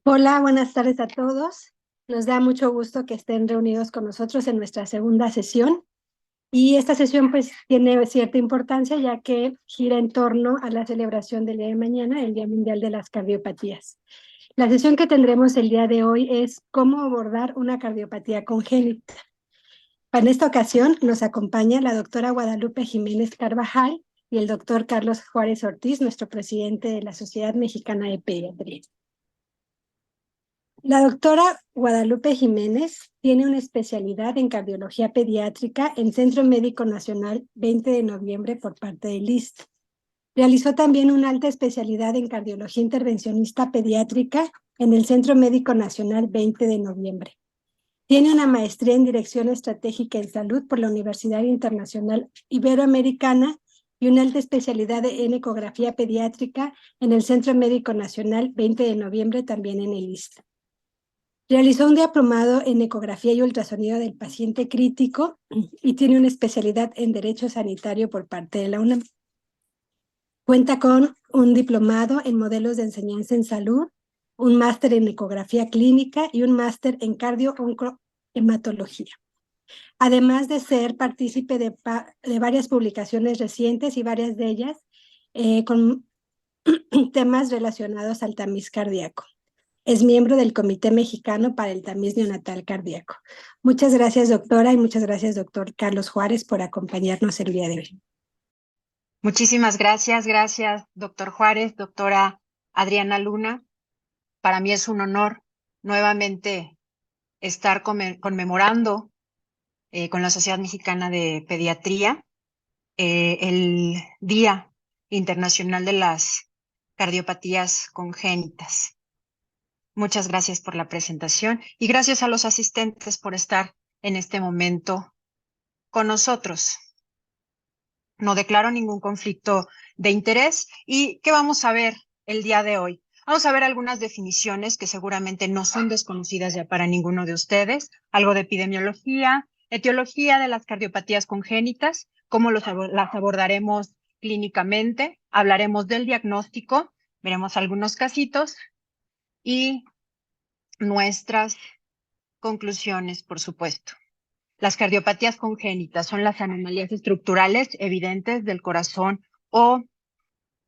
Hola, buenas tardes a todos. Nos da mucho gusto que estén reunidos con nosotros en nuestra segunda sesión. Y esta sesión pues tiene cierta importancia ya que gira en torno a la celebración del día de mañana, el Día Mundial de las Cardiopatías. La sesión que tendremos el día de hoy es cómo abordar una cardiopatía congénita. En esta ocasión nos acompaña la doctora Guadalupe Jiménez Carvajal y el doctor Carlos Juárez Ortiz, nuestro presidente de la Sociedad Mexicana de Pediatría. La doctora Guadalupe Jiménez tiene una especialidad en cardiología pediátrica en Centro Médico Nacional 20 de noviembre por parte del ISSSTE. Realizó también una alta especialidad en cardiología intervencionista pediátrica en el Centro Médico Nacional 20 de noviembre. Tiene una maestría en dirección estratégica en salud por la Universidad Internacional Iberoamericana y una alta especialidad en ecografía pediátrica en el Centro Médico Nacional 20 de noviembre también en el ISSSTE. Realizó un diplomado en ecografía y ultrasonido del paciente crítico y tiene una especialidad en Derecho Sanitario por parte de la UNAM. Cuenta con un diplomado en modelos de enseñanza en salud, un máster en ecografía clínica y un máster en cardio-oncohematología. Además de ser partícipe de varias publicaciones recientes y varias de ellas con temas relacionados al tamiz cardíaco. Es miembro del Comité Mexicano para el Tamiz Neonatal Cardíaco. Muchas gracias, doctora, y muchas gracias, doctor Carlos Juárez, por acompañarnos el día de hoy. Muchísimas gracias, doctor Juárez, doctora Adriana Luna. Para mí es un honor nuevamente estar conmemorando con la Sociedad Mexicana de Pediatría el Día Internacional de las Cardiopatías Congénitas. Muchas gracias por la presentación y gracias a los asistentes por estar en este momento con nosotros. No declaro ningún conflicto de interés. ¿Y qué vamos a ver el día de hoy? Vamos a ver algunas definiciones que seguramente no son desconocidas ya para ninguno de ustedes, algo de epidemiología, etiología de las cardiopatías congénitas, cómo las abordaremos clínicamente, hablaremos del diagnóstico, veremos algunos casitos y nuestras conclusiones, por supuesto. Las cardiopatías congénitas son las anomalías estructurales evidentes del corazón o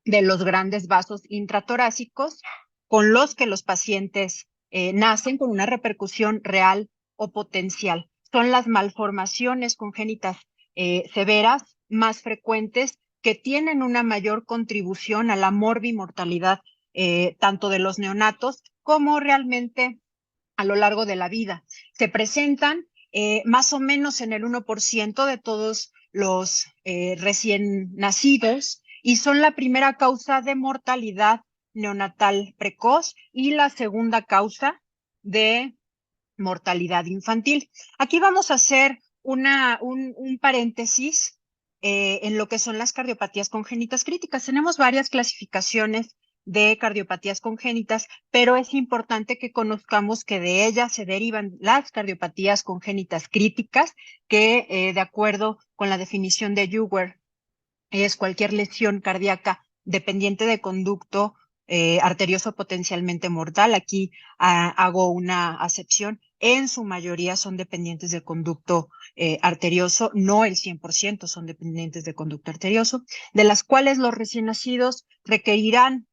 de los grandes vasos intratorácicos con los que los pacientes nacen con una repercusión real o potencial. Son las malformaciones congénitas severas más frecuentes que tienen una mayor contribución a la morbimortalidad tanto de los neonatos como realmente a lo largo de la vida. Se presentan más o menos en el 1% de todos los recién nacidos y son la primera causa de mortalidad neonatal precoz y la segunda causa de mortalidad infantil. Aquí vamos a hacer un paréntesis en lo que son las cardiopatías congénitas críticas. Tenemos varias clasificaciones de cardiopatías congénitas, pero es importante que conozcamos que de ellas se derivan las cardiopatías congénitas críticas, que de acuerdo con la definición de Juwer, es cualquier lesión cardíaca dependiente de conducto arterioso potencialmente mortal. Aquí hago una acepción. En su mayoría son dependientes del conducto arterioso, no el 100% son dependientes de conducto arterioso, de las cuales los recién nacidos requerirán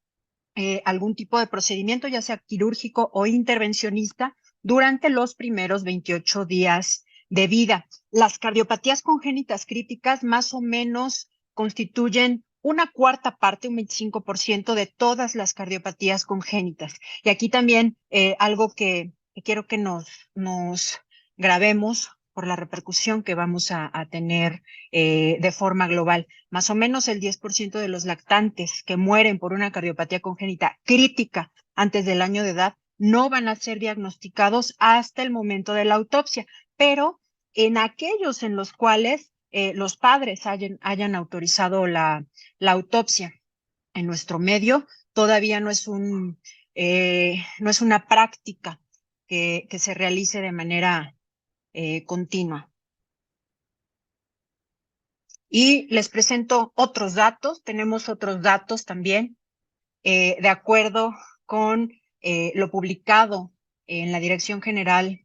algún tipo de procedimiento, ya sea quirúrgico o intervencionista, durante los primeros 28 días de vida. Las cardiopatías congénitas críticas más o menos constituyen una cuarta parte, un 25% de todas las cardiopatías congénitas. Y aquí también algo que quiero que nos grabemos por la repercusión que vamos a tener de forma global. Más o menos el 10% de los lactantes que mueren por una cardiopatía congénita crítica antes del año de edad no van a ser diagnosticados hasta el momento de la autopsia, pero en aquellos en los cuales los padres hayan autorizado la autopsia en nuestro medio, todavía no es una práctica que se realice de manera continua. Y les presento otros datos. Tenemos otros datos también, de acuerdo con lo publicado en la Dirección General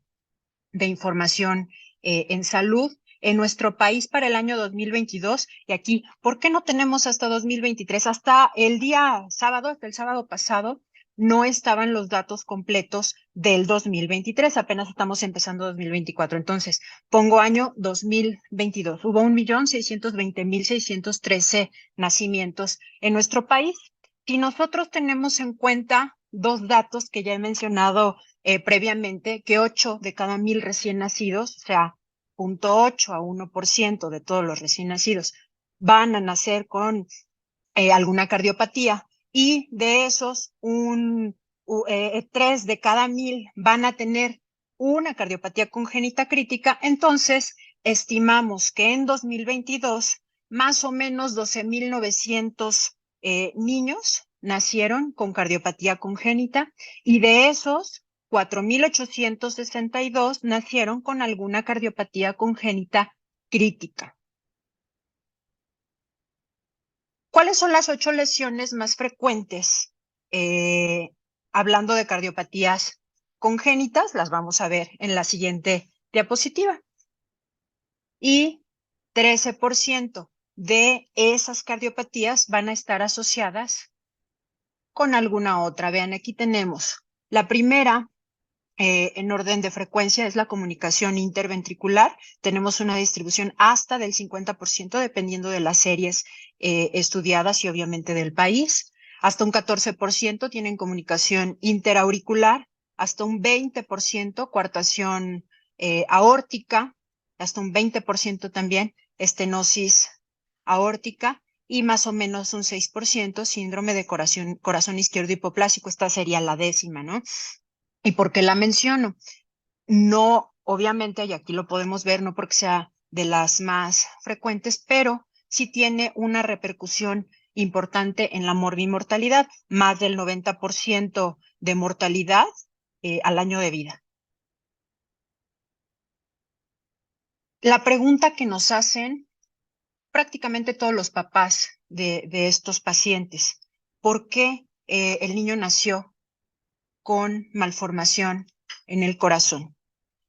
de Información en Salud en nuestro país para el año 2022. Y aquí, ¿por qué no tenemos hasta 2023? Hasta el día sábado, hasta el sábado pasado, no estaban los datos completos del 2023, apenas estamos empezando 2024. Entonces, pongo año 2022. Hubo 1.620.613 nacimientos en nuestro país. Si nosotros tenemos en cuenta dos datos que ya he mencionado previamente, que 8 de cada 1.000 recién nacidos, o sea, 0.8 a 1% de todos los recién nacidos, van a nacer con alguna cardiopatía, y de esos, 3 de cada 1.000 van a tener una cardiopatía congénita crítica. Entonces, estimamos que en 2022, más o menos 12.900 niños nacieron con cardiopatía congénita, y de esos, 4.862 nacieron con alguna cardiopatía congénita crítica. ¿Cuáles son las 8 lesiones más frecuentes? Hablando de cardiopatías congénitas, las vamos a ver en la siguiente diapositiva. Y 13% de esas cardiopatías van a estar asociadas con alguna otra. Vean, aquí tenemos la primera en orden de frecuencia, es la comunicación interventricular. Tenemos una distribución hasta del 50%, dependiendo de las series estudiadas y obviamente del país. Hasta un 14% tienen comunicación interauricular, hasta un 20% coartación aórtica, hasta un 20% también estenosis aórtica, y más o menos un 6% síndrome de corazón izquierdo hipoplásico. Esta sería la décima, ¿no? ¿Y por qué la menciono? No, obviamente, y aquí lo podemos ver, no porque sea de las más frecuentes, pero sí tiene una repercusión importante en la morbimortalidad, más del 90% de mortalidad al año de vida. La pregunta que nos hacen prácticamente todos los papás de estos pacientes: ¿por qué el niño nació con malformación en el corazón?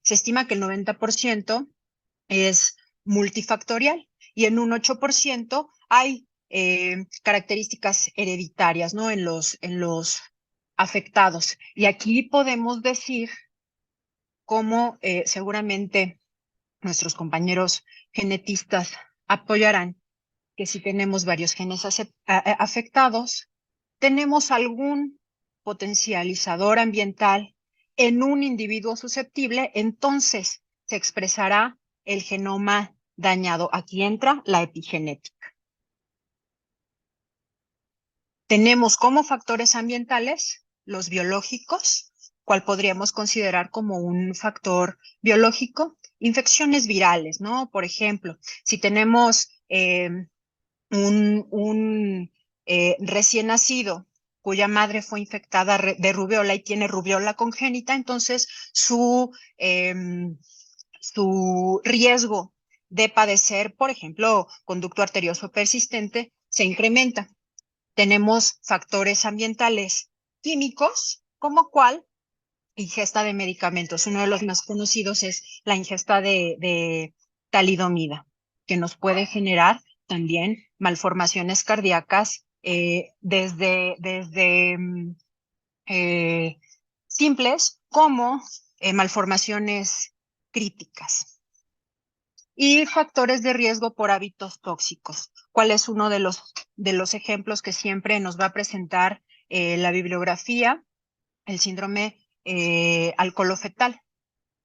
Se estima que el 90% es multifactorial, y en un 8% hay características hereditarias, ¿no? En los afectados. Y aquí podemos decir, como seguramente nuestros compañeros genetistas apoyarán, que si tenemos varios genes afectados, tenemos algún potencializador ambiental en un individuo susceptible, entonces se expresará el genoma dañado. Aquí entra la epigenética. Tenemos como factores ambientales los biológicos, cual podríamos considerar como un factor biológico. Infecciones virales, ¿no? Por ejemplo, si tenemos un recién nacido cuya madre fue infectada de rubiola y tiene rubiola congénita, entonces su riesgo de padecer, por ejemplo, conducto arterioso persistente se incrementa. Tenemos factores ambientales químicos, como cuál ingesta de medicamentos. Uno de los más conocidos es la ingesta de talidomida, que nos puede generar también malformaciones cardíacas desde simples como malformaciones críticas. Y factores de riesgo por hábitos tóxicos. ¿Cuál es uno de los ejemplos que siempre nos va a presentar la bibliografía? El síndrome alcoholofetal.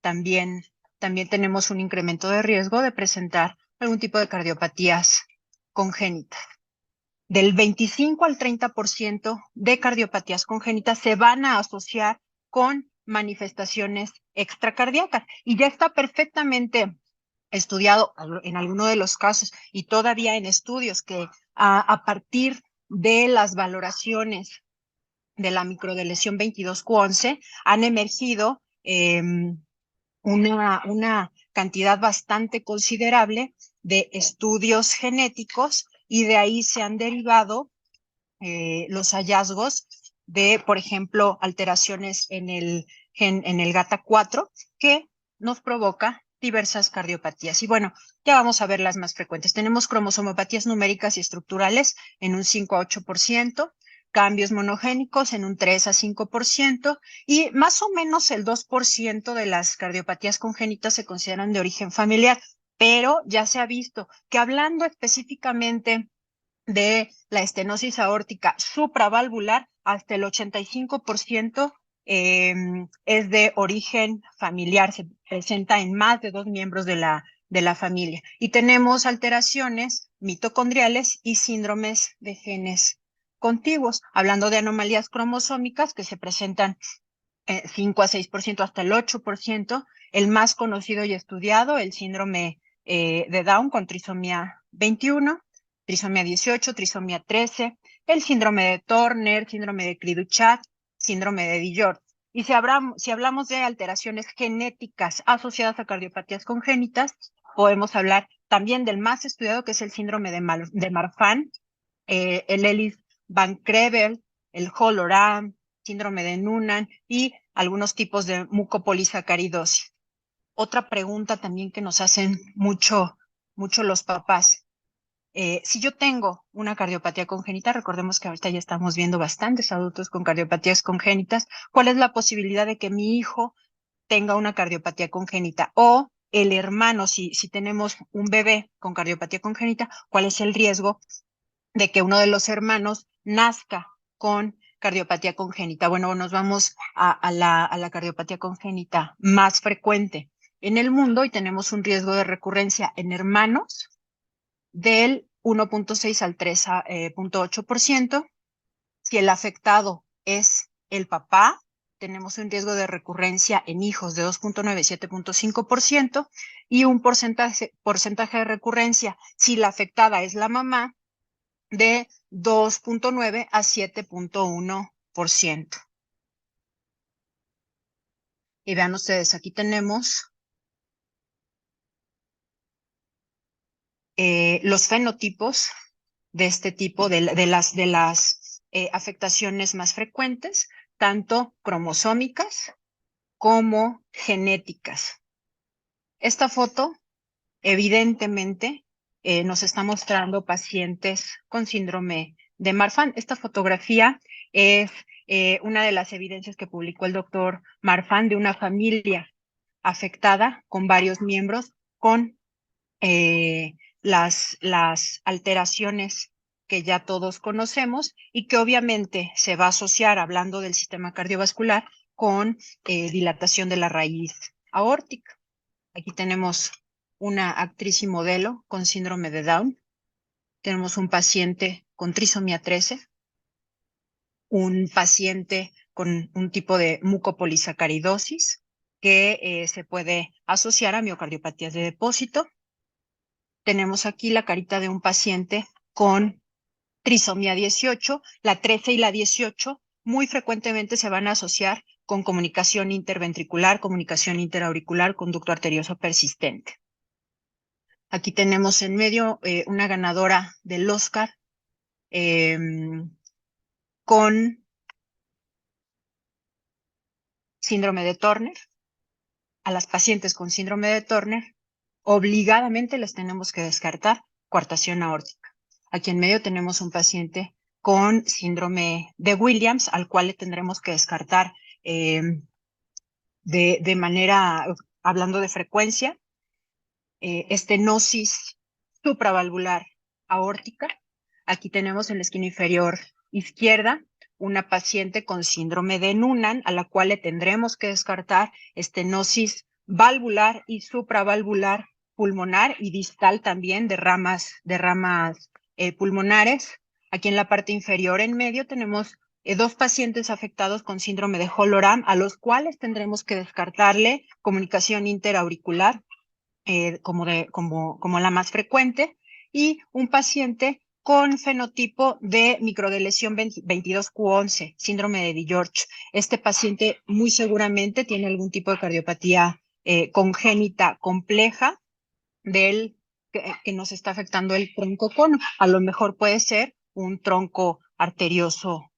También tenemos un incremento de riesgo de presentar algún tipo de cardiopatías congénitas. Del 25 al 30% de cardiopatías congénitas se van a asociar con manifestaciones extracardíacas, y ya está perfectamente estudiado en alguno de los casos, y todavía en estudios, que a partir de las valoraciones de la microdeleción 22q11 han emergido una cantidad bastante considerable de estudios genéticos, y de ahí se han derivado los hallazgos de, por ejemplo, alteraciones en el GATA4 que nos provoca diversas cardiopatías. Y bueno, ya vamos a ver las más frecuentes. Tenemos cromosomopatías numéricas y estructurales en un 5 a 8%, cambios monogénicos en un 3 a 5%, y más o menos el 2% de las cardiopatías congénitas se consideran de origen familiar, pero ya se ha visto que hablando específicamente de la estenosis aórtica supravalvular, hasta el 85% es de origen familiar, se presenta en más de 2 miembros de la familia. Y tenemos alteraciones mitocondriales y síndromes de genes contiguos, hablando de anomalías cromosómicas que se presentan 5 a 6%, hasta el 8%, el más conocido y estudiado, el síndrome de Down con trisomía 21, trisomía 18, trisomía 13, el síndrome de Turner, síndrome de Cri-du-Chat, síndrome de Dijort. Y si hablamos de alteraciones genéticas asociadas a cardiopatías congénitas, podemos hablar también del más estudiado, que es el síndrome de Marfan, el Ellis-Van Creveld, el Holoram, síndrome de Noonan y algunos tipos de mucopolisacaridosis. Otra pregunta también que nos hacen mucho los papás. Si yo tengo una cardiopatía congénita, recordemos que ahorita ya estamos viendo bastantes adultos con cardiopatías congénitas, ¿cuál es la posibilidad de que mi hijo tenga una cardiopatía congénita? O el hermano, si tenemos un bebé con cardiopatía congénita, ¿cuál es el riesgo de que uno de los hermanos nazca con cardiopatía congénita? Bueno, nos vamos a la cardiopatía congénita más frecuente en el mundo y tenemos un riesgo de recurrencia en hermanos del 1.6 al 3.8%. Si el afectado es el papá, tenemos un riesgo de recurrencia en hijos de 2.9 y 7.5%, y un porcentaje de recurrencia si la afectada es la mamá de 2.9 a 7.1%. Y vean ustedes, aquí tenemos los fenotipos de este tipo, de las afectaciones más frecuentes, tanto cromosómicas como genéticas. Esta foto, evidentemente, nos está mostrando pacientes con síndrome de Marfan. Esta fotografía es una de las evidencias que publicó el doctor Marfan de una familia afectada con varios miembros con las alteraciones que ya todos conocemos y que obviamente se va a asociar, hablando del sistema cardiovascular, con dilatación de la raíz aórtica. Aquí tenemos una actriz y modelo con síndrome de Down. Tenemos un paciente con trisomía 13, un paciente con un tipo de mucopolisacaridosis que se puede asociar a miocardiopatías de depósito. Tenemos aquí la carita de un paciente con trisomía 18. La 13 y la 18 muy frecuentemente se van a asociar con comunicación interventricular, comunicación interauricular, conducto arterioso persistente. Aquí tenemos en medio una ganadora del Oscar con síndrome de Turner. A las pacientes con síndrome de Turner, obligadamente les tenemos que descartar coartación aórtica. Aquí en medio tenemos un paciente con síndrome de Williams, al cual le tendremos que descartar de manera, hablando de frecuencia, estenosis supravalvular aórtica. Aquí tenemos en la esquina inferior izquierda una paciente con síndrome de Noonan, a la cual le tendremos que descartar estenosis valvular y supravalvular pulmonar y distal también de ramas pulmonares. Aquí en la parte inferior en medio tenemos dos pacientes afectados con síndrome de Holoram, a los cuales tendremos que descartarle comunicación interauricular como la más frecuente, y un paciente con fenotipo de microdeleción 22q11, síndrome de Dijort. Este paciente muy seguramente tiene algún tipo de cardiopatía congénita compleja que nos está afectando el tronco cono. A lo mejor puede ser un tronco arterioso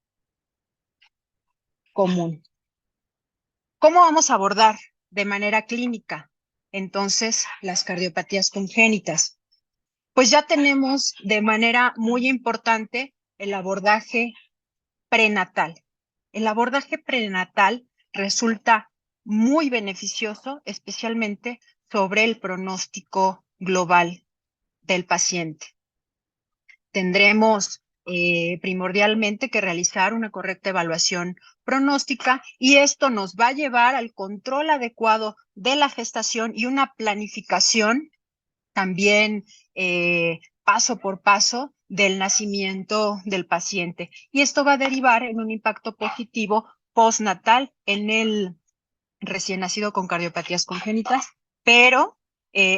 común. ¿Cómo vamos a abordar de manera clínica entonces las cardiopatías congénitas? Pues ya tenemos de manera muy importante el abordaje prenatal. El abordaje prenatal resulta muy beneficioso, especialmente sobre el pronóstico global del paciente. Tendremos primordialmente que realizar una correcta evaluación pronóstica y esto nos va a llevar al control adecuado de la gestación y una planificación también paso por paso del nacimiento del paciente. Y esto va a derivar en un impacto positivo postnatal en el recién nacido con cardiopatías congénitas, pero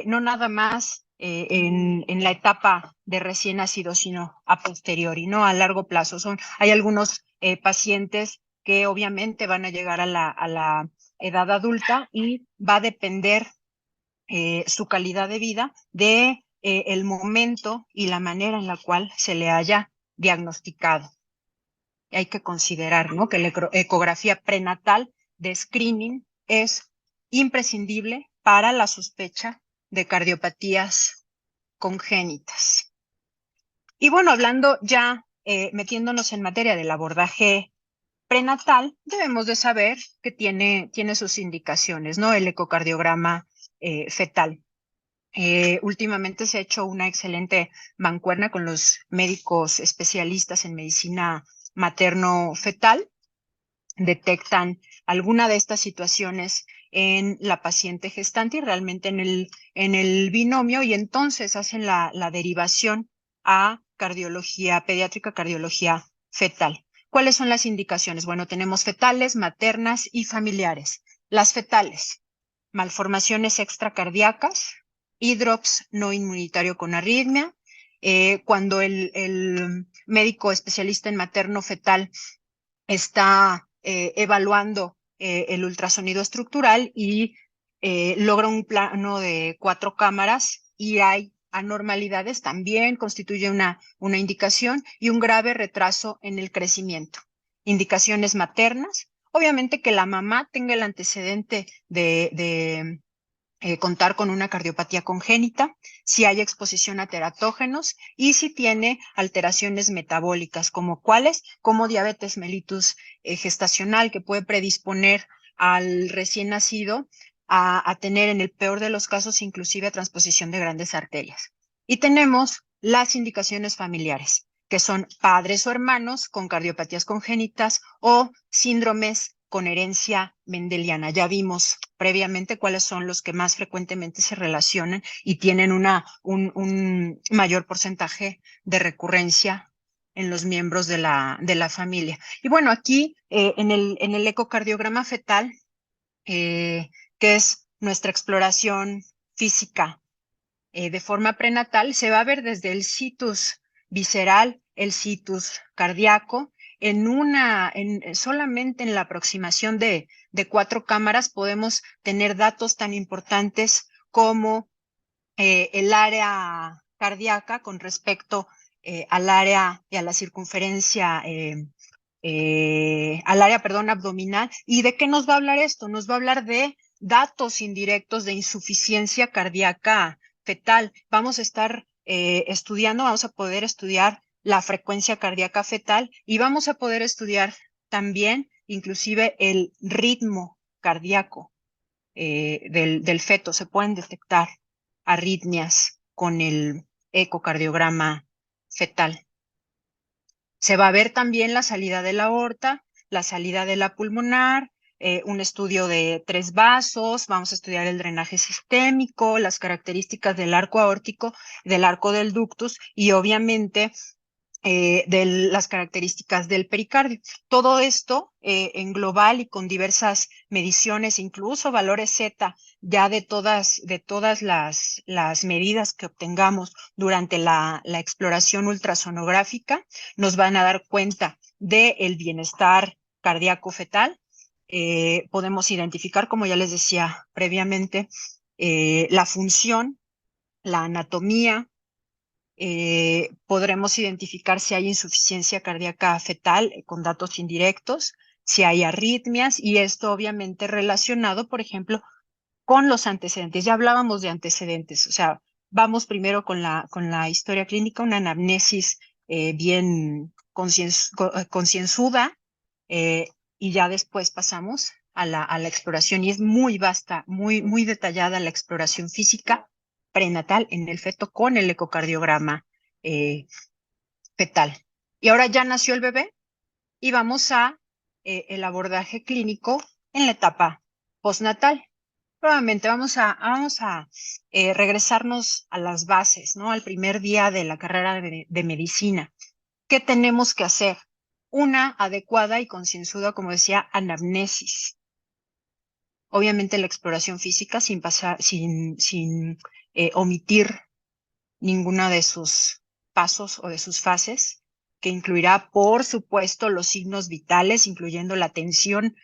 no nada más en la etapa de recién nacido, sino a posteriori, ¿no? A largo plazo. Hay algunos pacientes que obviamente van a llegar a la edad adulta y va a depender su calidad de vida de el momento y la manera en la cual se le haya diagnosticado. Hay que considerar, ¿no?, que la ecografía prenatal de screening es imprescindible para la sospecha de cardiopatías congénitas. Y bueno, hablando ya, metiéndonos en materia del abordaje prenatal, debemos de saber que tiene sus indicaciones, ¿no? El ecocardiograma fetal. Últimamente se ha hecho una excelente mancuerna con los médicos especialistas en medicina materno-fetal. Detectan alguna de estas situaciones en la paciente gestante y realmente en el binomio, y entonces hacen la derivación a cardiología pediátrica, cardiología fetal. ¿Cuáles son las indicaciones? Bueno, tenemos fetales, maternas y familiares. Las fetales: malformaciones extracardíacas, hidrops no inmunitario con arritmia. Cuando el médico especialista en materno-fetal está evaluando el ultrasonido estructural y logra un plano de 4 cámaras y hay anormalidades, también constituye una indicación, y un grave retraso en el crecimiento. Indicaciones maternas: obviamente que la mamá tenga el antecedente de contar con una cardiopatía congénita, si hay exposición a teratógenos y si tiene alteraciones metabólicas, como cuáles, como diabetes mellitus gestacional, que puede predisponer al recién nacido a tener, en el peor de los casos, inclusive a transposición de grandes arterias. Y tenemos las indicaciones familiares, que son padres o hermanos con cardiopatías congénitas o síndromes con herencia mendeliana. Ya vimos previamente cuáles son los que más frecuentemente se relacionan y tienen un mayor porcentaje de recurrencia en los miembros de la familia. Y bueno, aquí en el ecocardiograma fetal, que es nuestra exploración física de forma prenatal, se va a ver desde el situs visceral, el situs cardíaco. Solamente en la aproximación de 4 cámaras podemos tener datos tan importantes como el área cardíaca con respecto al área y a la circunferencia, al área, perdón, abdominal. ¿Y de qué nos va a hablar esto? Nos va a hablar de datos indirectos de insuficiencia cardíaca fetal. Vamos a estar vamos a poder estudiar la frecuencia cardíaca fetal y vamos a poder estudiar también inclusive el ritmo cardíaco del feto. Se pueden detectar arritmias con el ecocardiograma fetal. Se va a ver también la salida de la aorta, la salida de la pulmonar, un estudio de 3 vasos, vamos a estudiar el drenaje sistémico, las características del arco aórtico, del arco del ductus y obviamente de las características del pericardio. Todo esto en global y con diversas mediciones, incluso valores Z, ya de todas las medidas que obtengamos durante la exploración ultrasonográfica, nos van a dar cuenta del bienestar cardíaco fetal. Podemos identificar, como ya les decía previamente, la función, la anatomía. Podremos identificar si hay insuficiencia cardíaca fetal con datos indirectos, si hay arritmias, y esto obviamente relacionado, por ejemplo, con los antecedentes. Ya hablábamos de antecedentes, o sea, vamos primero con la historia clínica, una anamnesis bien concienzuda, y ya después pasamos a la exploración, y es muy vasta, muy detallada la exploración física prenatal en el feto con el ecocardiograma fetal. Y ahora ya nació el bebé y vamos a el abordaje clínico en la etapa postnatal. Nuevamente vamos a regresarnos a las bases, ¿no? Al primer día de la carrera de medicina. ¿Qué tenemos que hacer? Una adecuada y concienzuda, como decía, anamnesis. Obviamente la exploración física sin omitir ninguna de sus pasos o de sus fases, que incluirá, por supuesto, los signos vitales, incluyendo la tensión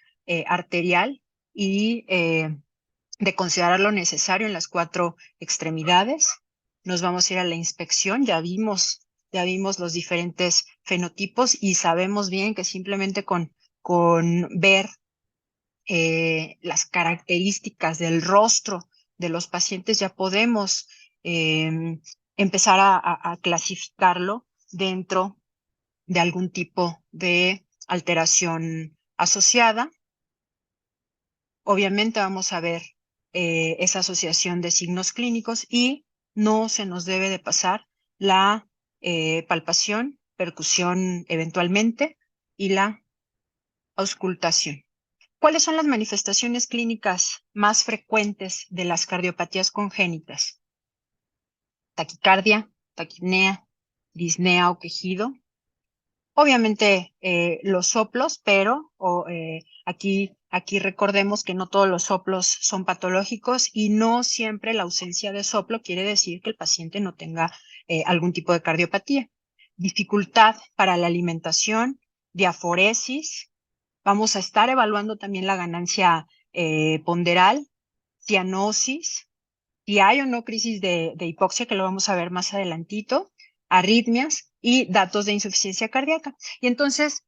arterial y de considerar lo necesario en las 4 extremidades. Nos vamos a ir a la inspección, ya vimos los diferentes fenotipos y sabemos bien que simplemente con ver las características del rostro de los pacientes ya podemos empezar a clasificarlo dentro de algún tipo de alteración asociada. Obviamente vamos a ver esa asociación de signos clínicos y no se nos debe de pasar la palpación, percusión eventualmente y la auscultación. ¿Cuáles son las manifestaciones clínicas más frecuentes de las cardiopatías congénitas? Taquicardia, taquipnea, disnea o quejido. Obviamente los soplos, pero aquí recordemos que no todos los soplos son patológicos y no siempre la ausencia de soplo quiere decir que el paciente no tenga algún tipo de cardiopatía. Dificultad para la alimentación, diaforesis. Vamos a estar evaluando también la ganancia ponderal, cianosis, si hay o no crisis de hipoxia, que lo vamos a ver más adelantito, arritmias y datos de insuficiencia cardíaca. Y entonces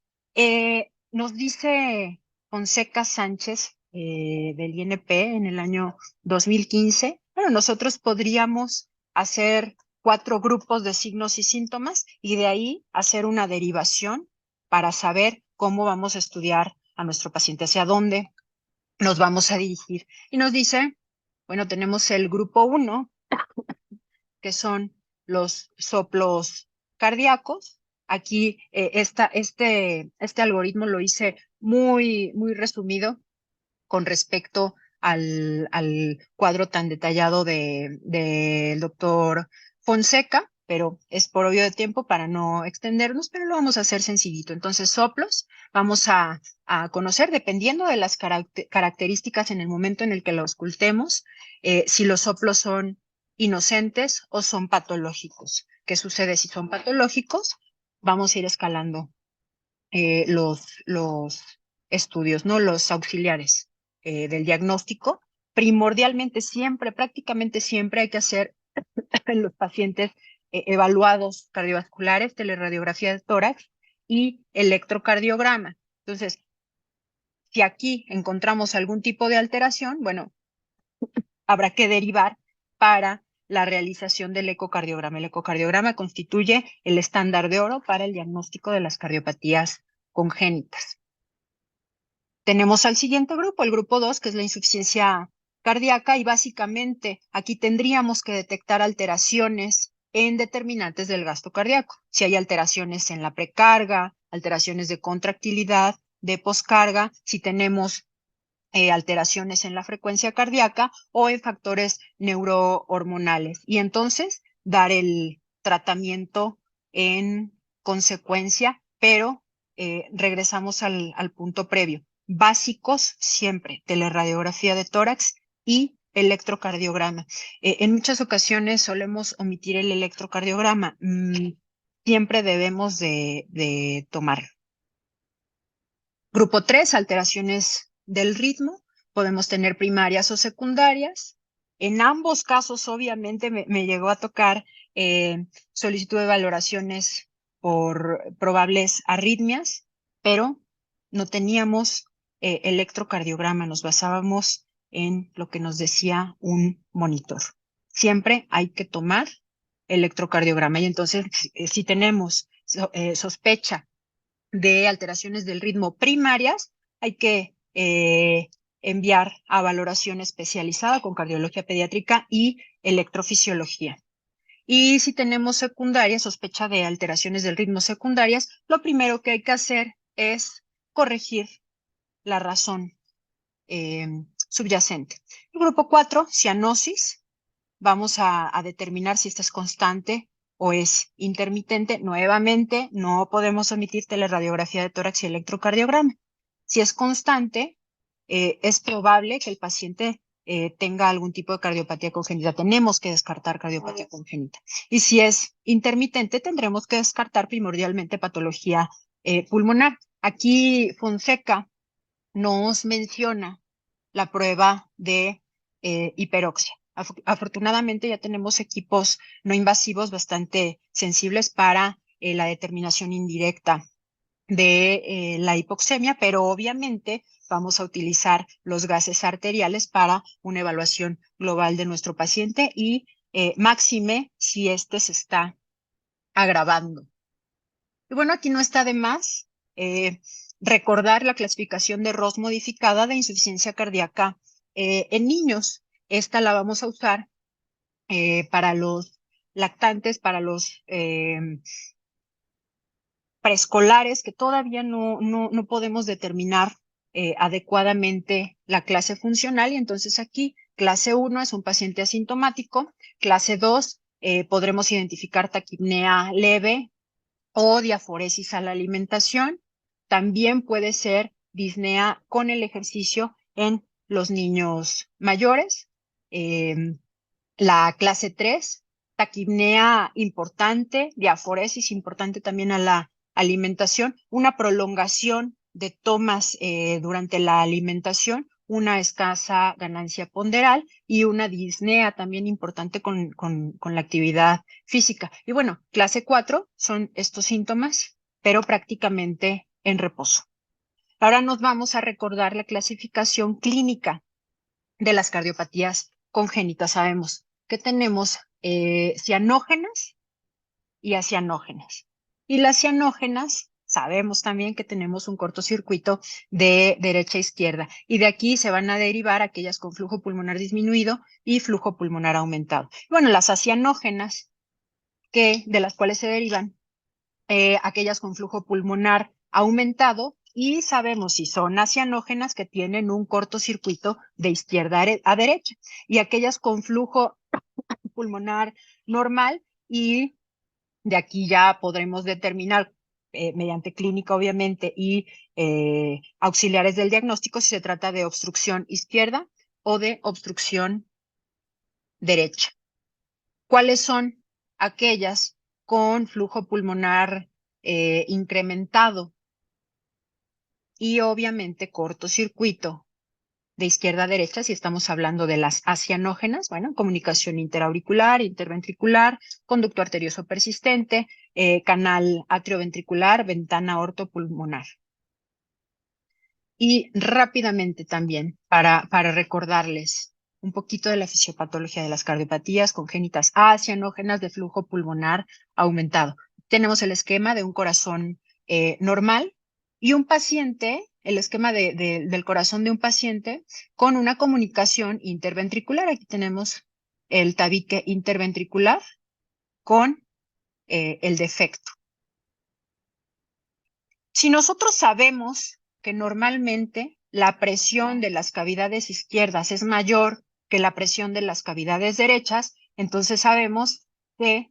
nos dice Fonseca Sánchez del INP en el año 2015, bueno, nosotros podríamos hacer 4 grupos de signos y síntomas y de ahí hacer una derivación para saber cómo vamos a estudiar a nuestro paciente, hacia dónde nos vamos a dirigir. Y nos dice, bueno, tenemos el grupo 1, que son los soplos cardíacos. Aquí este algoritmo lo hice muy resumido con respecto al cuadro tan detallado del doctor Fonseca, pero es por obvio de tiempo para no extendernos, pero lo vamos a hacer sencillito. Entonces, soplos, vamos a conocer, dependiendo de las características en el momento en el que lo auscultemos, si los soplos son inocentes o son patológicos. ¿Qué sucede si son patológicos? Vamos a ir escalando los estudios, ¿no? Los auxiliares del diagnóstico. Primordialmente siempre, prácticamente siempre hay que hacer en los pacientes evaluados cardiovasculares, teleradiografía de tórax y electrocardiograma. Entonces, si aquí encontramos algún tipo de alteración, bueno, habrá que derivar para la realización del ecocardiograma. El ecocardiograma constituye el estándar de oro para el diagnóstico de las cardiopatías congénitas. Tenemos al siguiente grupo, el grupo 2, que es la insuficiencia cardíaca, y básicamente aquí tendríamos que detectar alteraciones en determinantes del gasto cardíaco. Si hay alteraciones en la precarga, alteraciones de contractilidad, de poscarga, si tenemos alteraciones en la frecuencia cardíaca o en factores neurohormonales. Y entonces dar el tratamiento en consecuencia, pero regresamos al punto previo. Básicos siempre, teleradiografía de tórax y electrocardiograma. En muchas ocasiones solemos omitir el electrocardiograma. Siempre debemos de tomar. Grupo 3, alteraciones del ritmo. Podemos tener primarias o secundarias. En ambos casos, obviamente, me llegó a tocar solicitud de valoraciones por probables arritmias, pero no teníamos electrocardiograma, nos basábamos en lo que nos decía un monitor. Siempre hay que tomar electrocardiograma y entonces si tenemos sospecha de alteraciones del ritmo primarias, hay que enviar a valoración especializada con cardiología pediátrica y electrofisiología. Y si tenemos secundarias, sospecha de alteraciones del ritmo secundarias, lo primero que hay que hacer es corregir la razón subyacente. El grupo 4, cianosis. Vamos a determinar si esta es constante o es intermitente. Nuevamente, no podemos omitir teleradiografía de tórax y electrocardiograma. Si es constante, es probable que el paciente tenga algún tipo de cardiopatía congénita. Tenemos que descartar cardiopatía congénita. Y si es intermitente, tendremos que descartar primordialmente patología pulmonar. Aquí Fonseca nos menciona la prueba de hiperoxia. Afortunadamente ya tenemos equipos no invasivos bastante sensibles para la determinación indirecta de la hipoxemia, pero obviamente vamos a utilizar los gases arteriales para una evaluación global de nuestro paciente y máxime si este se está agravando. Y bueno, aquí no está de más recordar la clasificación de Ross modificada de insuficiencia cardíaca en niños. Esta la vamos a usar para los lactantes, para los preescolares, que todavía no podemos determinar adecuadamente la clase funcional. Y entonces aquí, clase 1 es un paciente asintomático, clase 2 podremos identificar taquipnea leve o diaforesis a la alimentación. También puede ser disnea con el ejercicio en los niños mayores. La clase 3, taquipnea importante, diaforesis importante también a la alimentación, una prolongación de tomas durante la alimentación, una escasa ganancia ponderal y una disnea también importante con la actividad física. Y bueno, clase 4 son estos síntomas, pero prácticamente en reposo. Ahora nos vamos a recordar la clasificación clínica de las cardiopatías congénitas. Sabemos que tenemos cianógenas y acianógenas. Y las cianógenas, sabemos también que tenemos un cortocircuito de derecha a izquierda. Y de aquí se van a derivar aquellas con flujo pulmonar disminuido y flujo pulmonar aumentado. Bueno, las acianógenas, de las cuales se derivan aquellas con flujo pulmonar aumentado, y sabemos si son acianógenas que tienen un cortocircuito de izquierda a derecha, y aquellas con flujo pulmonar normal, y de aquí ya podremos determinar mediante clínica obviamente y auxiliares del diagnóstico si se trata de obstrucción izquierda o de obstrucción derecha. ¿Cuáles son aquellas con flujo pulmonar incrementado y obviamente cortocircuito de izquierda a derecha si estamos hablando de las acianógenas? Bueno, comunicación interauricular, interventricular, conducto arterioso persistente, canal atrioventricular, ventana ortopulmonar. Y rápidamente también, para recordarles un poquito de la fisiopatología de las cardiopatías congénitas acianógenas de flujo pulmonar aumentado. Tenemos el esquema de un corazón normal y un paciente, el esquema del corazón de un paciente con una comunicación interventricular. Aquí tenemos el tabique interventricular con el defecto. Si nosotros sabemos que normalmente la presión de las cavidades izquierdas es mayor que la presión de las cavidades derechas, entonces sabemos que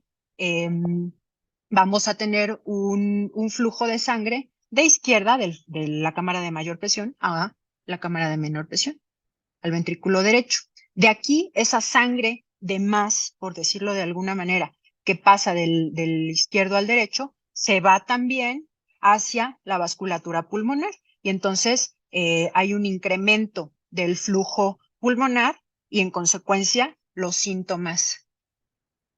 vamos a tener un flujo de sangre de izquierda de la cámara de mayor presión a la cámara de menor presión, al ventrículo derecho. De aquí esa sangre de más, por decirlo de alguna manera, que pasa del izquierdo al derecho, se va también hacia la vasculatura pulmonar y entonces hay un incremento del flujo pulmonar y en consecuencia los síntomas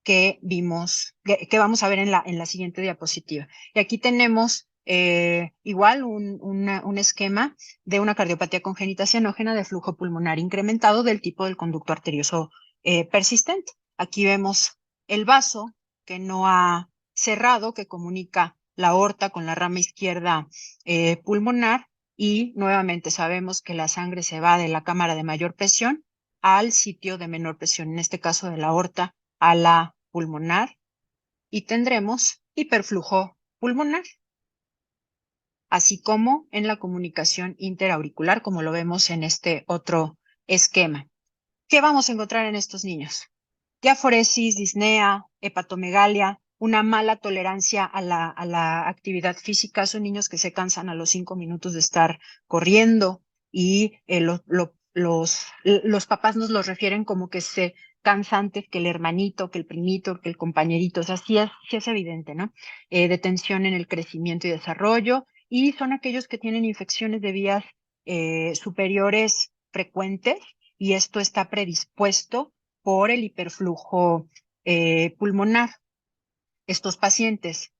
que vimos, que vamos a ver en la siguiente diapositiva. Y aquí tenemos igual un esquema de una cardiopatía congénita cianógena de flujo pulmonar incrementado del tipo del conducto arterioso persistente. Aquí vemos el vaso que no ha cerrado, que comunica la aorta con la rama izquierda pulmonar, y nuevamente sabemos que la sangre se va de la cámara de mayor presión al sitio de menor presión, en este caso de la aorta a la pulmonar, y tendremos hiperflujo pulmonar, así como en la comunicación interauricular, como lo vemos en este otro esquema. ¿Qué vamos a encontrar en estos niños? Diaforesis, disnea, hepatomegalia, una mala tolerancia a la actividad física. Son niños que se cansan a los 5 minutos de estar corriendo, y los papás nos los refieren como que se cansa antes que el hermanito, que el primito, que el compañerito. O sea, sí es evidente, ¿no? Detención en el crecimiento y desarrollo, y son aquellos que tienen infecciones de vías superiores frecuentes, y esto está predispuesto por el hiperflujo pulmonar. Estos pacientes,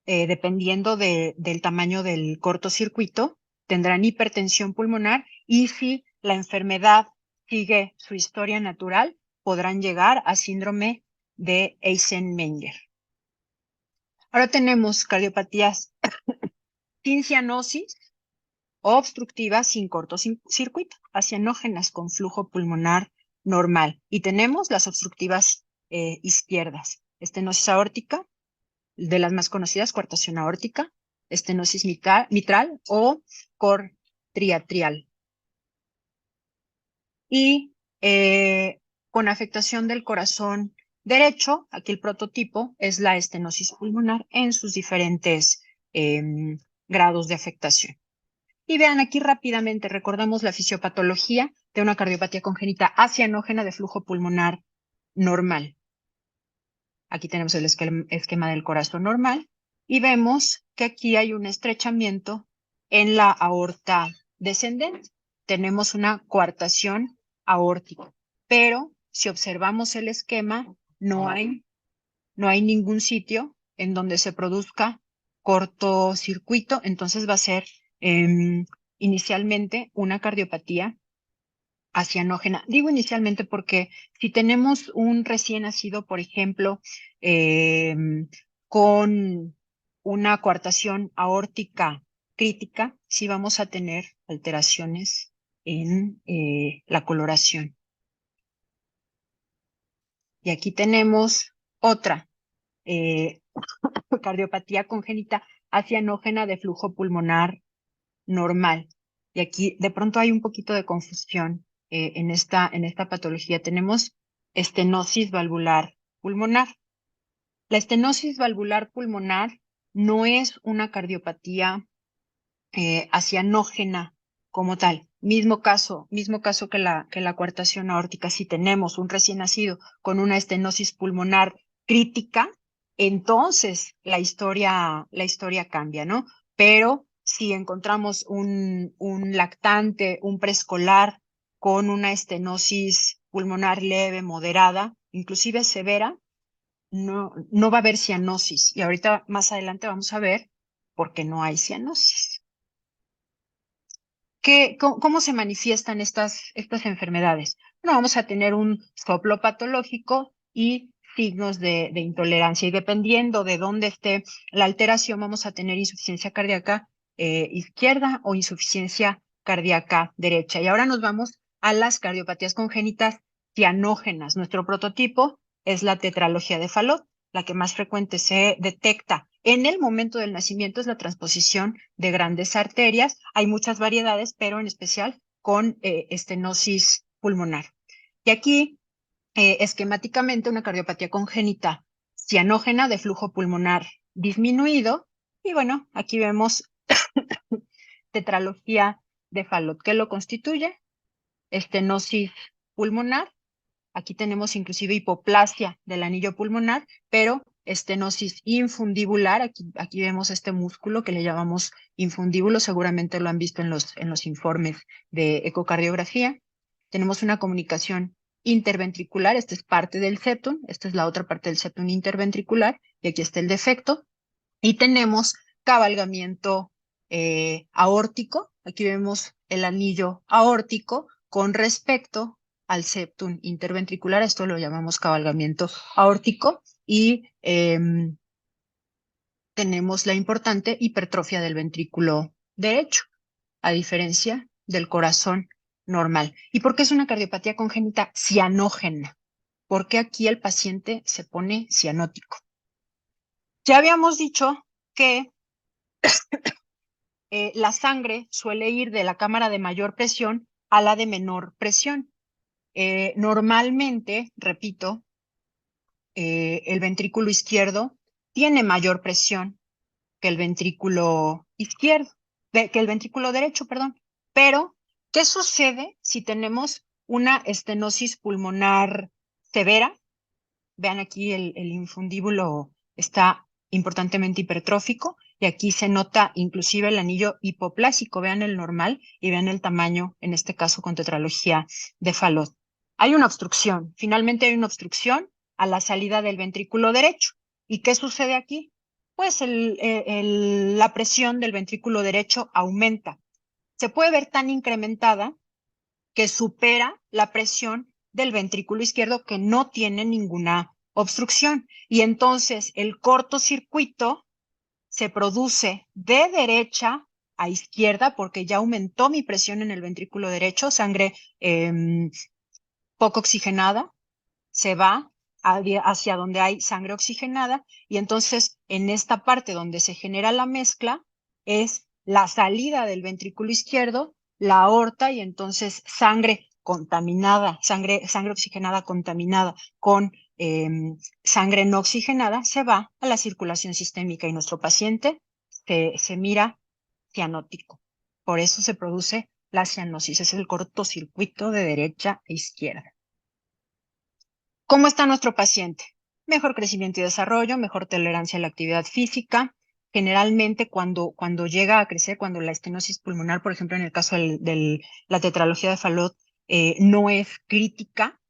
dependiendo del tamaño del cortocircuito, tendrán hipertensión pulmonar, y si la enfermedad sigue su historia natural, podrán llegar a síndrome de Eisenmenger. Ahora tenemos cardiopatías sin cianosis o obstructivas sin cortocircuito, acianógenas con flujo pulmonar normal. Y tenemos las obstructivas izquierdas, estenosis aórtica, de las más conocidas, coartación aórtica, estenosis mitral o cor triatrial. Y con afectación del corazón derecho, aquí el prototipo es la estenosis pulmonar en sus diferentes grados de afectación. Y vean aquí rápidamente, recordamos la fisiopatología de una cardiopatía congénita acianógena de flujo pulmonar normal. Aquí tenemos el esquema del corazón normal, y vemos que aquí hay un estrechamiento en la aorta descendente. Tenemos una coartación aórtica, pero si observamos el esquema, no hay ningún sitio en donde se produzca cortocircuito. Entonces va a ser inicialmente una cardiopatía acianógena. Digo inicialmente porque si tenemos un recién nacido, por ejemplo, con una coartación aórtica crítica, sí vamos a tener alteraciones en la coloración. Y aquí tenemos otra cardiopatía congénita acianógena de flujo pulmonar normal. Y aquí de pronto hay un poquito de confusión en esta patología. Tenemos estenosis valvular pulmonar. La estenosis valvular pulmonar no es una cardiopatía acianógena como tal. Mismo caso que la coartación aórtica. Si tenemos un recién nacido con una estenosis pulmonar crítica, entonces la historia cambia, ¿no? Pero si encontramos un lactante, un preescolar con una estenosis pulmonar leve, moderada, inclusive severa, no va a haber cianosis. Y ahorita más adelante vamos a ver por qué no hay cianosis. ¿Cómo se manifiestan estas enfermedades? Bueno, vamos a tener un soplo patológico y signos de intolerancia, y dependiendo de dónde esté la alteración, vamos a tener insuficiencia cardíaca izquierda o insuficiencia cardíaca derecha. Y ahora nos vamos a las cardiopatías congénitas cianógenas. Nuestro prototipo es la tetralogía de Fallot. La que más frecuente se detecta en el momento del nacimiento es la transposición de grandes arterias. Hay muchas variedades, pero en especial con estenosis pulmonar. Y aquí, esquemáticamente, una cardiopatía congénita cianógena de flujo pulmonar disminuido. Y bueno, aquí vemos tetralogía de Fallot. ¿Qué lo constituye? Estenosis pulmonar. Aquí tenemos inclusive hipoplasia del anillo pulmonar, pero estenosis infundibular. Aquí vemos este músculo que le llamamos infundíbulo. Seguramente lo han visto en los informes de ecocardiografía. Tenemos una comunicación interventricular. Esta es parte del septum. Esta es la otra parte del septum interventricular. Y aquí está el defecto. Y tenemos cabalgamiento aórtico. Aquí vemos el anillo aórtico con respecto al septum interventricular. Esto lo llamamos cabalgamiento aórtico y tenemos la importante hipertrofia del ventrículo derecho, a diferencia del corazón normal. ¿Y por qué es una cardiopatía congénita cianógena? ¿Por qué aquí el paciente se pone cianótico? Ya habíamos dicho que la sangre suele ir de la cámara de mayor presión a la de menor presión. Normalmente, repito, el ventrículo izquierdo tiene mayor presión que el ventrículo izquierdo, que el ventrículo derecho, perdón. Pero, ¿qué sucede si tenemos una estenosis pulmonar severa? Vean aquí el infundíbulo está importantemente hipertrófico y aquí se nota inclusive el anillo hipoplásico. Vean el normal y vean el tamaño, en este caso con tetralogía de Fallot. Hay una obstrucción, finalmente hay una obstrucción a la salida del ventrículo derecho. ¿Y qué sucede aquí? Pues la presión del ventrículo derecho aumenta. Se puede ver tan incrementada que supera la presión del ventrículo izquierdo que no tiene ninguna obstrucción. Y entonces el cortocircuito se produce de derecha a izquierda porque ya aumentó mi presión en el ventrículo derecho, sangre poco oxigenada, se va hacia donde hay sangre oxigenada y entonces en esta parte donde se genera la mezcla es la salida del ventrículo izquierdo, la aorta y entonces sangre contaminada, sangre oxigenada contaminada con sangre no oxigenada se va a la circulación sistémica y nuestro paciente se mira cianótico. Por eso se produce la cianosis, es el cortocircuito de derecha a izquierda. ¿Cómo está nuestro paciente? Mejor crecimiento y desarrollo, mejor tolerancia a la actividad física. Generalmente cuando llega a crecer, cuando la estenosis pulmonar, por ejemplo, en el caso de la tetralogía de Fallot, no es crítica,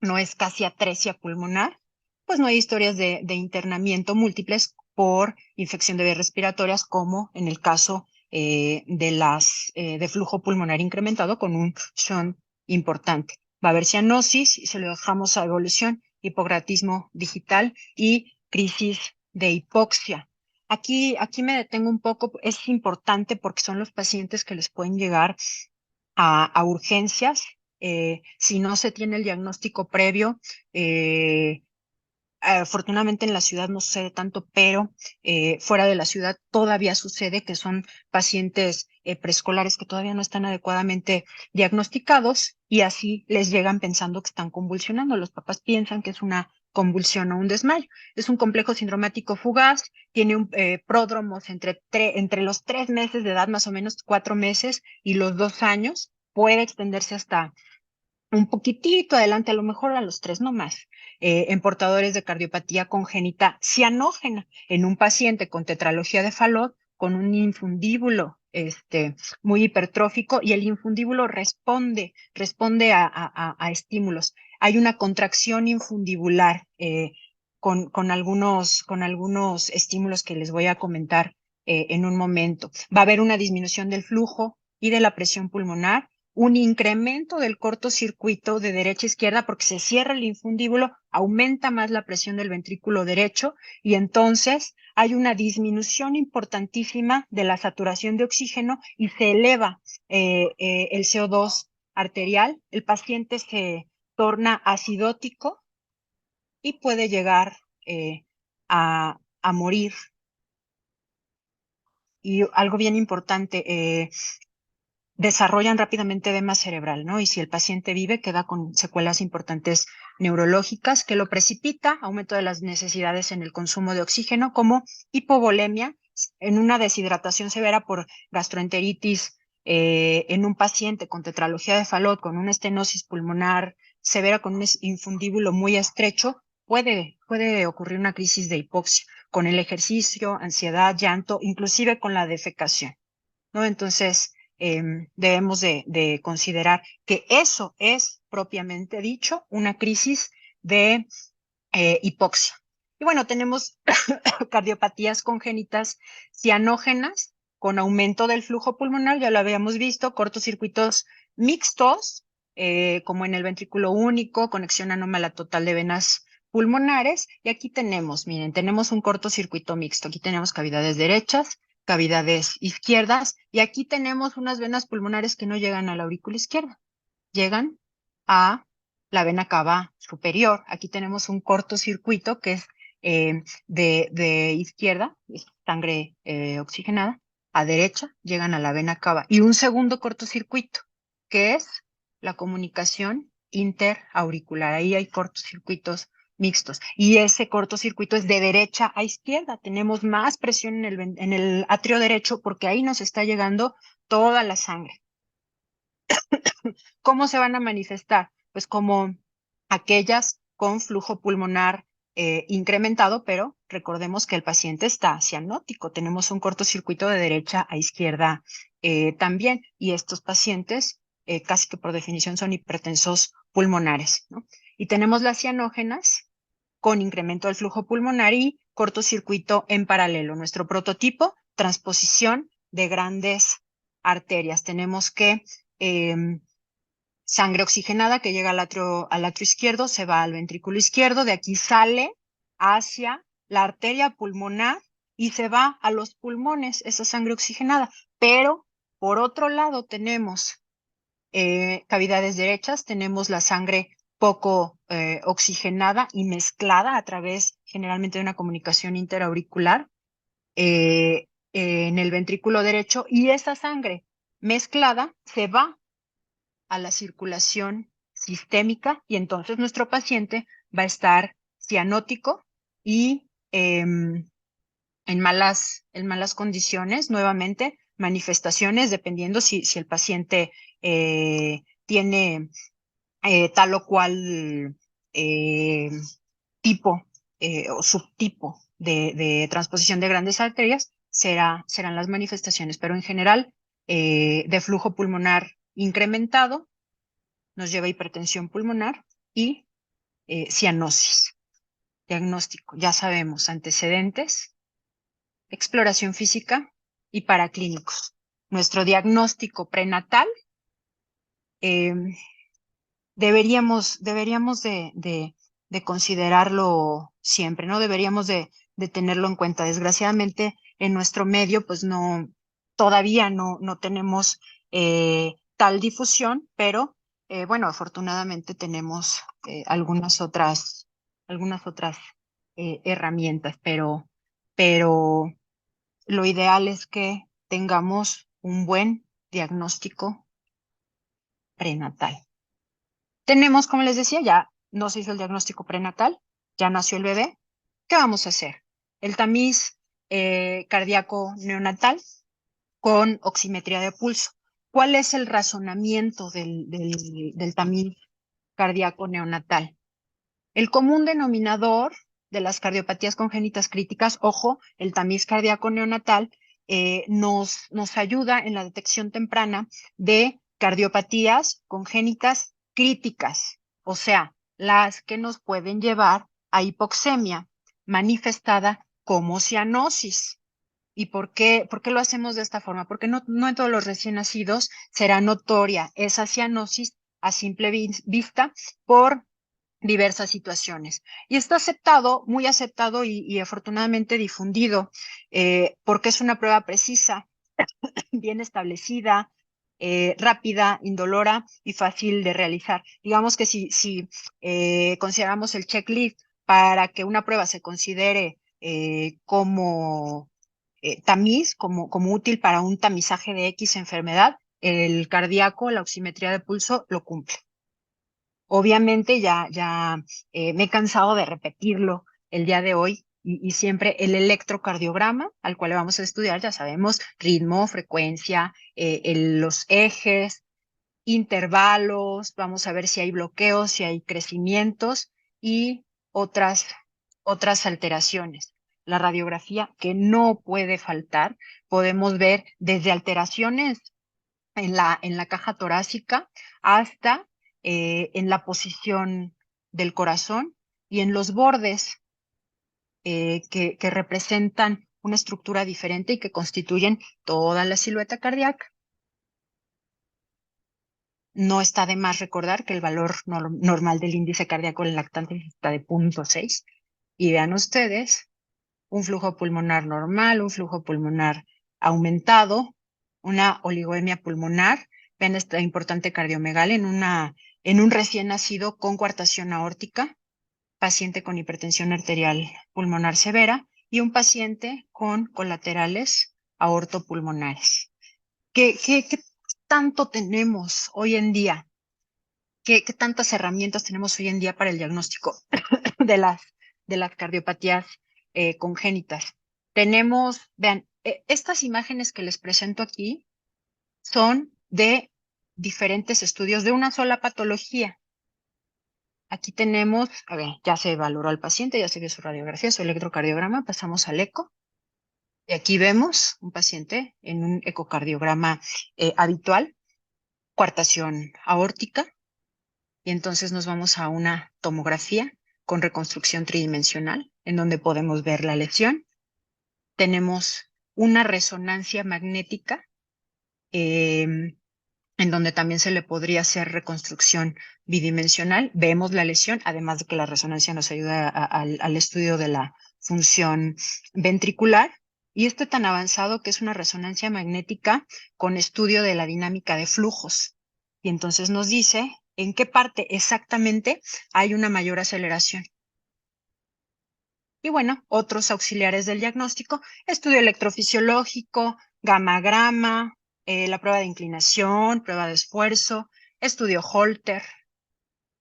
no es casi atresia pulmonar, pues no hay historias de internamiento múltiples por infección de vías respiratorias, como en el caso de flujo pulmonar incrementado con un shunt importante. Va a haber cianosis y se lo dejamos a evolución, hipocratismo digital y crisis de hipoxia. Aquí me detengo un poco, es importante porque son los pacientes que les pueden llegar a urgencias. Si no se tiene el diagnóstico previo, afortunadamente en la ciudad no sucede tanto, pero fuera de la ciudad todavía sucede que son pacientes preescolares que todavía no están adecuadamente diagnosticados y así les llegan pensando que están convulsionando. Los papás piensan que es una convulsión o un desmayo. Es un complejo sindromático fugaz, tiene pródromos entre los 3 meses de edad, más o menos 4 meses, y los 2 años. Puede extenderse hasta un poquitito adelante, a lo mejor a los 3 no más, en portadores de cardiopatía congénita cianógena, en un paciente con tetralogía de Fallot, con un infundíbulo muy hipertrófico, y el infundíbulo responde a estímulos. Hay una contracción infundibular con algunos estímulos que les voy a comentar en un momento. Va a haber una disminución del flujo y de la presión pulmonar, un incremento del cortocircuito de derecha a izquierda porque se cierra el infundíbulo, aumenta más la presión del ventrículo derecho y entonces hay una disminución importantísima de la saturación de oxígeno y se eleva el CO2 arterial. El paciente se torna acidótico y puede llegar a morir. Y algo bien importante, desarrollan rápidamente edema cerebral, ¿no? Y si el paciente vive, queda con secuelas importantes neurológicas que lo precipita, aumento de las necesidades en el consumo de oxígeno, como hipovolemia, en una deshidratación severa por gastroenteritis, en un paciente con tetralogía de Fallot, con una estenosis pulmonar severa, con un infundíbulo muy estrecho, puede ocurrir una crisis de hipoxia, con el ejercicio, ansiedad, llanto, inclusive con la defecación, ¿no? Entonces, debemos de considerar que eso es propiamente dicho una crisis de hipoxia. Y bueno, tenemos cardiopatías congénitas cianógenas con aumento del flujo pulmonar, ya lo habíamos visto, cortocircuitos mixtos, como en el ventrículo único, conexión anómala total de venas pulmonares. Y aquí tenemos, miren, tenemos un cortocircuito mixto. Aquí tenemos cavidades derechas, cavidades izquierdas, y aquí tenemos unas venas pulmonares que no llegan a la aurícula izquierda, llegan a la vena cava superior. Aquí tenemos un cortocircuito que es de izquierda, es sangre oxigenada, a derecha llegan a la vena cava. Y un segundo cortocircuito, que es la comunicación interauricular. Ahí hay cortocircuitos mixtos. Y ese cortocircuito es de derecha a izquierda. Tenemos más presión en el atrio derecho porque ahí nos está llegando toda la sangre. ¿Cómo se van a manifestar? Pues como aquellas con flujo pulmonar incrementado, pero recordemos que el paciente está cianótico. Tenemos un cortocircuito de derecha a izquierda también, y estos pacientes casi que por definición son hipertensos pulmonares, ¿no? Y tenemos las cianógenas con incremento del flujo pulmonar y cortocircuito en paralelo. Nuestro prototipo, transposición de grandes arterias. Tenemos que sangre oxigenada que llega al atrio izquierdo, se va al ventrículo izquierdo, de aquí sale hacia la arteria pulmonar y se va a los pulmones, esa sangre oxigenada. Pero por otro lado tenemos cavidades derechas, tenemos la sangre poco oxigenada y mezclada a través generalmente de una comunicación interauricular en el ventrículo derecho, y esa sangre mezclada se va a la circulación sistémica y entonces nuestro paciente va a estar cianótico y en malas condiciones, nuevamente, manifestaciones, dependiendo si el paciente tiene tal o cual eh, tipo o subtipo de transposición de grandes arterias, serán las manifestaciones, pero en general, de flujo pulmonar incrementado, nos lleva a hipertensión pulmonar y cianosis. Diagnóstico, ya sabemos, antecedentes, exploración física y paraclínicos. Nuestro diagnóstico prenatal, eh, deberíamos de considerarlo siempre, ¿no? Deberíamos de tenerlo en cuenta. Desgraciadamente, en nuestro medio, pues no, todavía no tenemos tal difusión, pero bueno, afortunadamente tenemos algunas otras herramientas, pero lo ideal es que tengamos un buen diagnóstico prenatal. Tenemos, como les decía, ya no se hizo el diagnóstico prenatal, ya nació el bebé. ¿Qué vamos a hacer? El tamiz cardíaco neonatal con oximetría de pulso. ¿Cuál es el razonamiento del tamiz cardíaco neonatal? El común denominador de las cardiopatías congénitas críticas, ojo, el tamiz cardíaco neonatal, nos ayuda en la detección temprana de cardiopatías congénitas críticas, o sea, las que nos pueden llevar a hipoxemia manifestada como cianosis. ¿Y por qué lo hacemos de esta forma? Porque no en todos los recién nacidos será notoria esa cianosis a simple vista por diversas situaciones. Y está aceptado, muy aceptado y afortunadamente difundido, porque es una prueba precisa, bien establecida, rápida, indolora y fácil de realizar. Digamos que si consideramos el checklist para que una prueba se considere como tamiz, como útil para un tamizaje de X enfermedad, el cardíaco, la oximetría de pulso, lo cumple. Obviamente ya me he cansado de repetirlo el día de hoy y siempre el electrocardiograma al cual le vamos a estudiar, ya sabemos, ritmo, frecuencia, los ejes, intervalos, vamos a ver si hay bloqueos, si hay crecimientos y otras alteraciones. La radiografía que no puede faltar, podemos ver desde alteraciones en la caja torácica hasta en la posición del corazón y en los bordes que representan una estructura diferente y que constituyen toda la silueta cardíaca. No está de más recordar que el valor normal del índice cardíaco en lactantes está de 0.6. Y vean ustedes, un flujo pulmonar normal, un flujo pulmonar aumentado, una oligoemia pulmonar. Vean esta importante cardiomegalia en un recién nacido con coartación aórtica, paciente con hipertensión arterial pulmonar severa y un paciente con colaterales aortopulmonares. ¿Qué tanto tenemos hoy en día? ¿Qué tantas herramientas tenemos hoy en día para el diagnóstico de las cardiopatías congénitas? Tenemos, vean, estas imágenes que les presento aquí son de diferentes estudios de una sola patología. Aquí tenemos, a ver, ya se valoró al paciente, ya se vio su radiografía, su electrocardiograma, pasamos al eco. Y aquí vemos un paciente en un ecocardiograma habitual, coartación aórtica, y entonces nos vamos a una tomografía con reconstrucción tridimensional, en donde podemos ver la lesión. Tenemos una resonancia magnética, en donde también se le podría hacer reconstrucción bidimensional. Vemos la lesión, además de que la resonancia nos ayuda al estudio de la función ventricular. Y este tan avanzado que es una resonancia magnética con estudio de la dinámica de flujos. Y entonces nos dice en qué parte exactamente hay una mayor aceleración. Y bueno, otros auxiliares del diagnóstico, estudio electrofisiológico, gamagrama, la prueba de inclinación, prueba de esfuerzo, estudio Holter.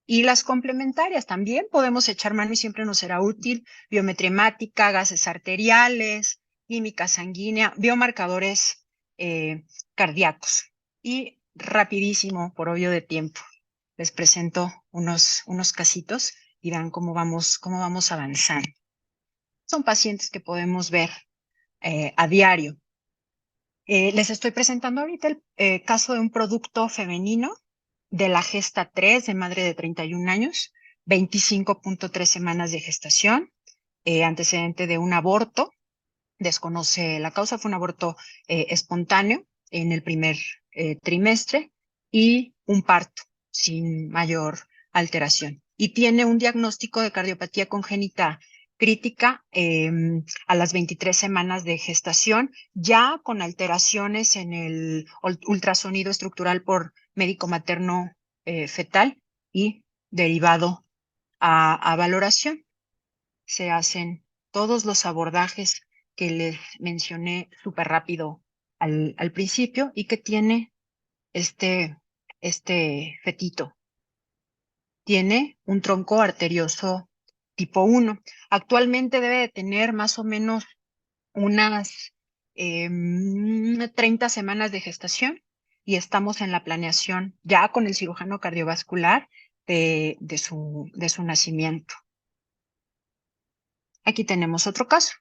Y las complementarias también podemos echar mano y siempre nos será útil, biometría hemática, gases arteriales, química sanguínea, biomarcadores cardíacos. Y rapidísimo, por obvio de tiempo, les presento unos casitos y vean cómo vamos avanzando. Son pacientes que podemos ver a diario. Les estoy presentando ahorita el caso de un producto femenino de la gesta 3, de madre de 31 años, 25.3 semanas de gestación, antecedente de un aborto, desconoce la causa, fue un aborto espontáneo en el primer trimestre y un parto sin mayor alteración. Y tiene un diagnóstico de cardiopatía congénita crítica a las 23 semanas de gestación, ya con alteraciones en el ultrasonido estructural por médico materno fetal y derivado a valoración. Se hacen todos los abordajes que les mencioné súper rápido al principio y que tiene este fetito. Tiene un tronco arterioso tipo 1. Actualmente debe de tener más o menos unas 30 semanas de gestación y estamos en la planeación ya con el cirujano cardiovascular de su nacimiento. Aquí tenemos otro caso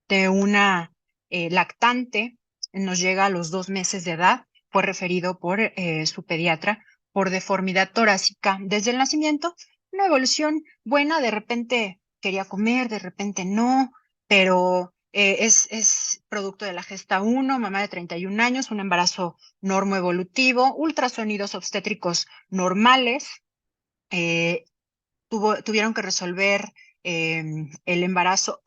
de una lactante, nos llega a los 2 meses de edad, fue referido por su pediatra por deformidad torácica desde el nacimiento, una evolución buena, de repente quería comer, de repente no, pero es producto de la gesta 1, mamá de 31 años, un embarazo normoevolutivo, ultrasonidos obstétricos normales, tuvieron que resolver el embarazo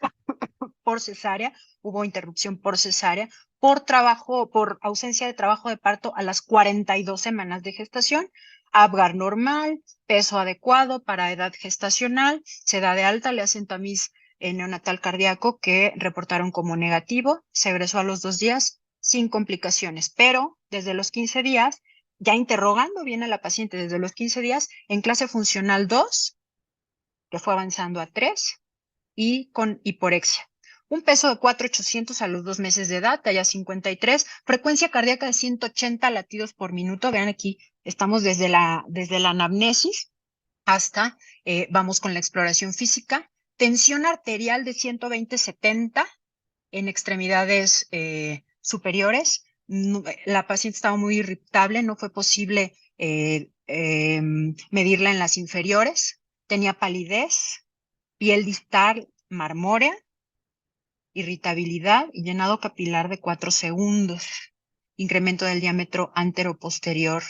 por cesárea, hubo interrupción por cesárea, por ausencia de trabajo de parto a las 42 semanas de gestación, Apgar normal, peso adecuado para edad gestacional, se da de alta, le hacen tamiz neonatal cardíaco que reportaron como negativo, se egresó a los 2 días sin complicaciones, pero desde los 15 días, ya interrogando bien a la paciente desde los 15 días, en clase funcional 2, que fue avanzando a 3 y con hiporexia. Un peso de 4,800 a los 2 meses de edad, talla 53, frecuencia cardíaca de 180 latidos por minuto. Vean aquí, estamos desde la anamnesis hasta, vamos con la exploración física. Tensión arterial de 120/70 en extremidades superiores. La paciente estaba muy irritable, no fue posible medirla en las inferiores. Tenía palidez, piel distal marmórea irritabilidad y llenado capilar de 4 segundos, incremento del diámetro anteroposterior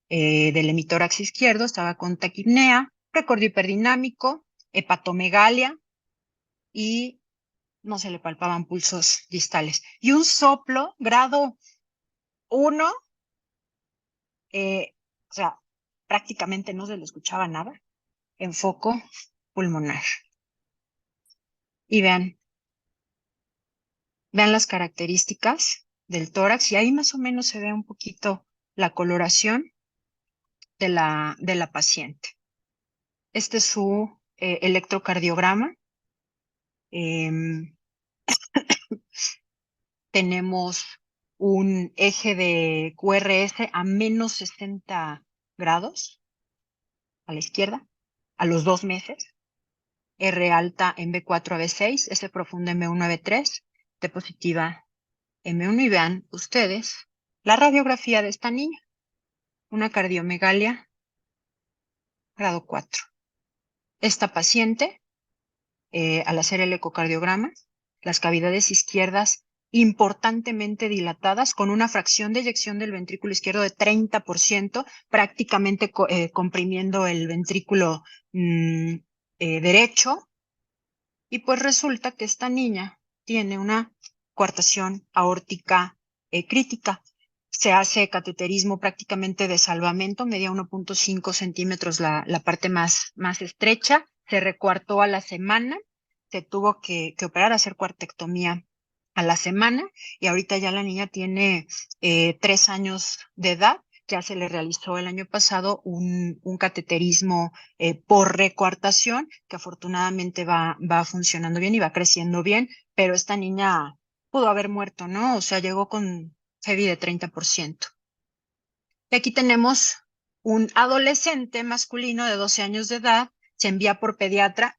del hemitórax izquierdo, estaba con taquipnea, recordio hiperdinámico, hepatomegalia y no se le palpaban pulsos distales. Y un soplo grado 1, o sea, prácticamente no se le escuchaba nada, en foco pulmonar. Y vean las características del tórax y ahí más o menos se ve un poquito la coloración de la paciente. Este es su electrocardiograma. Tenemos un eje de QRS a menos 60 grados a la izquierda, a los 2 meses. R alta en B4 a B6, S profunda en B1 a B3, T positiva en B1 y vean ustedes la radiografía de esta niña. Una cardiomegalia grado 4. Esta paciente, al hacer el ecocardiograma, las cavidades izquierdas importantemente dilatadas, con una fracción de eyección del ventrículo izquierdo de 30%, prácticamente comprimiendo el ventrículo derecho. Y pues resulta que esta niña tiene una coartación aórtica crítica. Se hace cateterismo prácticamente de salvamento, medía 1.5 centímetros la parte más estrecha, se recuartó a la semana, se tuvo que operar, hacer cuartectomía a la semana, y ahorita ya la niña tiene 3 años de edad. Ya se le realizó el año pasado un cateterismo por recuartación, que afortunadamente va funcionando bien y va creciendo bien, pero esta niña pudo haber muerto, ¿no? O sea, llegó con FEBI de 30%. Y aquí tenemos un adolescente masculino de 12 años de edad, se envía por pediatra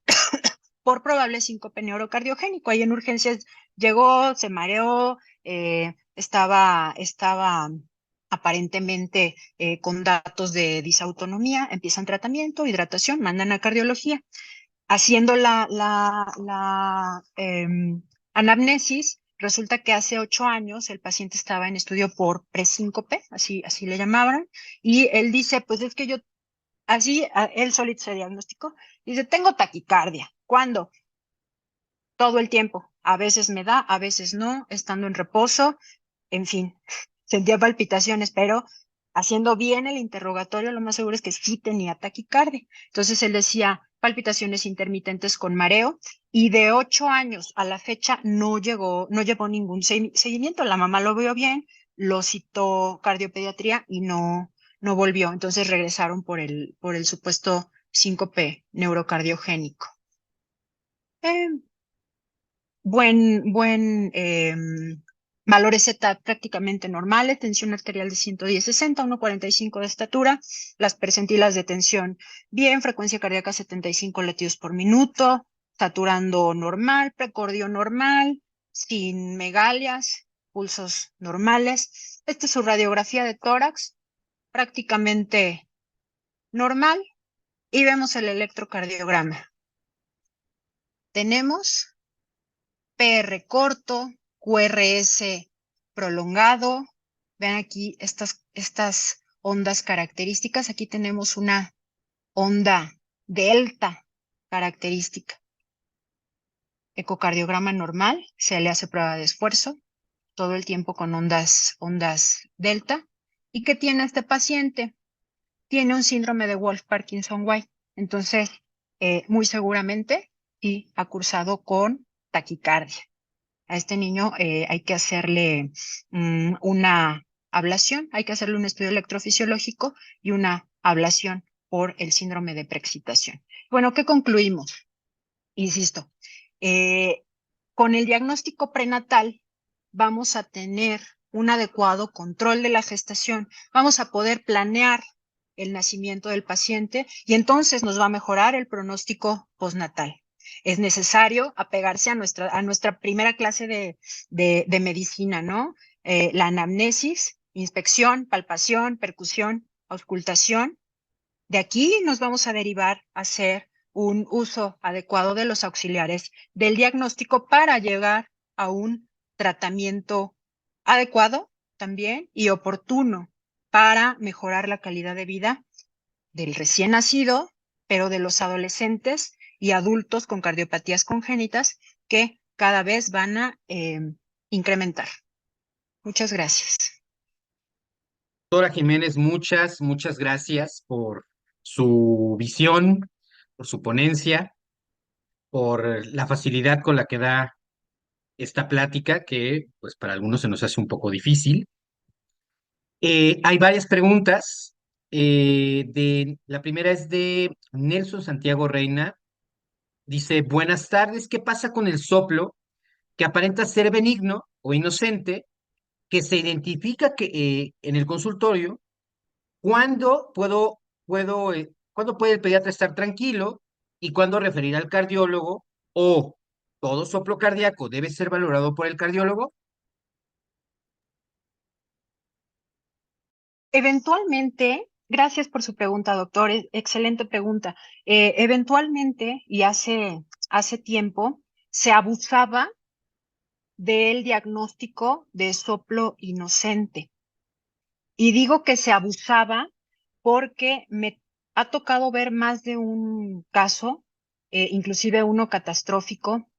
por probable síncope neurocardiogénico. Ahí en urgencias llegó, se mareó, estaba aparentemente con datos de disautonomía, empiezan tratamiento, hidratación, mandan a cardiología. Haciendo la anamnesis, resulta que hace 8 años el paciente estaba en estudio por presíncope, así le llamaban, y él dice, pues es que yo, él solito se diagnosticó, dice, tengo taquicardia. ¿Cuándo? Todo el tiempo. A veces me da, a veces no, estando en reposo, en fin, sentía palpitaciones, pero haciendo bien el interrogatorio, lo más seguro es que sí tenía taquicardia. Entonces él decía palpitaciones intermitentes con mareo, y de 8 años a la fecha no llevó ningún seguimiento. La mamá lo vio bien, lo citó cardiopediatría y no volvió. Entonces regresaron por el supuesto síncope neurocardiogénico. Valores Z prácticamente normales, tensión arterial de 110/60, 1.45 de estatura, las percentilas de tensión bien, frecuencia cardíaca 75 latidos por minuto, saturando normal, precordio normal, sin megalias, pulsos normales. Esta es su radiografía de tórax, prácticamente normal, y vemos el electrocardiograma. Tenemos PR corto, QRS prolongado. Vean aquí estas ondas características. Aquí tenemos una onda delta característica. Ecocardiograma normal, se le hace prueba de esfuerzo, todo el tiempo con ondas delta. ¿Y qué tiene este paciente? Tiene un síndrome de Wolff-Parkinson-White. Entonces, muy seguramente, sí ha cursado con taquicardia. A este niño hay que hacerle una ablación, hay que hacerle un estudio electrofisiológico y una ablación por el síndrome de preexcitación. Bueno, ¿qué concluimos? Insisto, con el diagnóstico prenatal vamos a tener un adecuado control de la gestación, vamos a poder planear el nacimiento del paciente y entonces nos va a mejorar el pronóstico postnatal. Es necesario apegarse a nuestra primera clase de medicina, ¿no? La anamnesis, inspección, palpación, percusión, auscultación. De aquí nos vamos a derivar a hacer un uso adecuado de los auxiliares del diagnóstico para llegar a un tratamiento adecuado también y oportuno para mejorar la calidad de vida del recién nacido, pero de los adolescentes y adultos con cardiopatías congénitas que cada vez van a incrementar. Muchas gracias. Doctora Jiménez, muchas gracias por su visión, por su ponencia, por la facilidad con la que da esta plática que, pues, para algunos se nos hace un poco difícil. Hay varias preguntas. La primera es de Nelson Santiago Reina. Dice, buenas tardes, ¿qué pasa con el soplo que aparenta ser benigno o inocente, que se identifica en el consultorio? ¿Cuándo puede el pediatra estar tranquilo y cuándo referir al cardiólogo? ¿O todo soplo cardíaco debe ser valorado por el cardiólogo? Eventualmente, gracias por su pregunta, doctor, excelente pregunta. Eventualmente, y hace tiempo, se abusaba del diagnóstico de soplo inocente. Y digo que se abusaba porque me ha tocado ver más de un caso, inclusive uno catastrófico,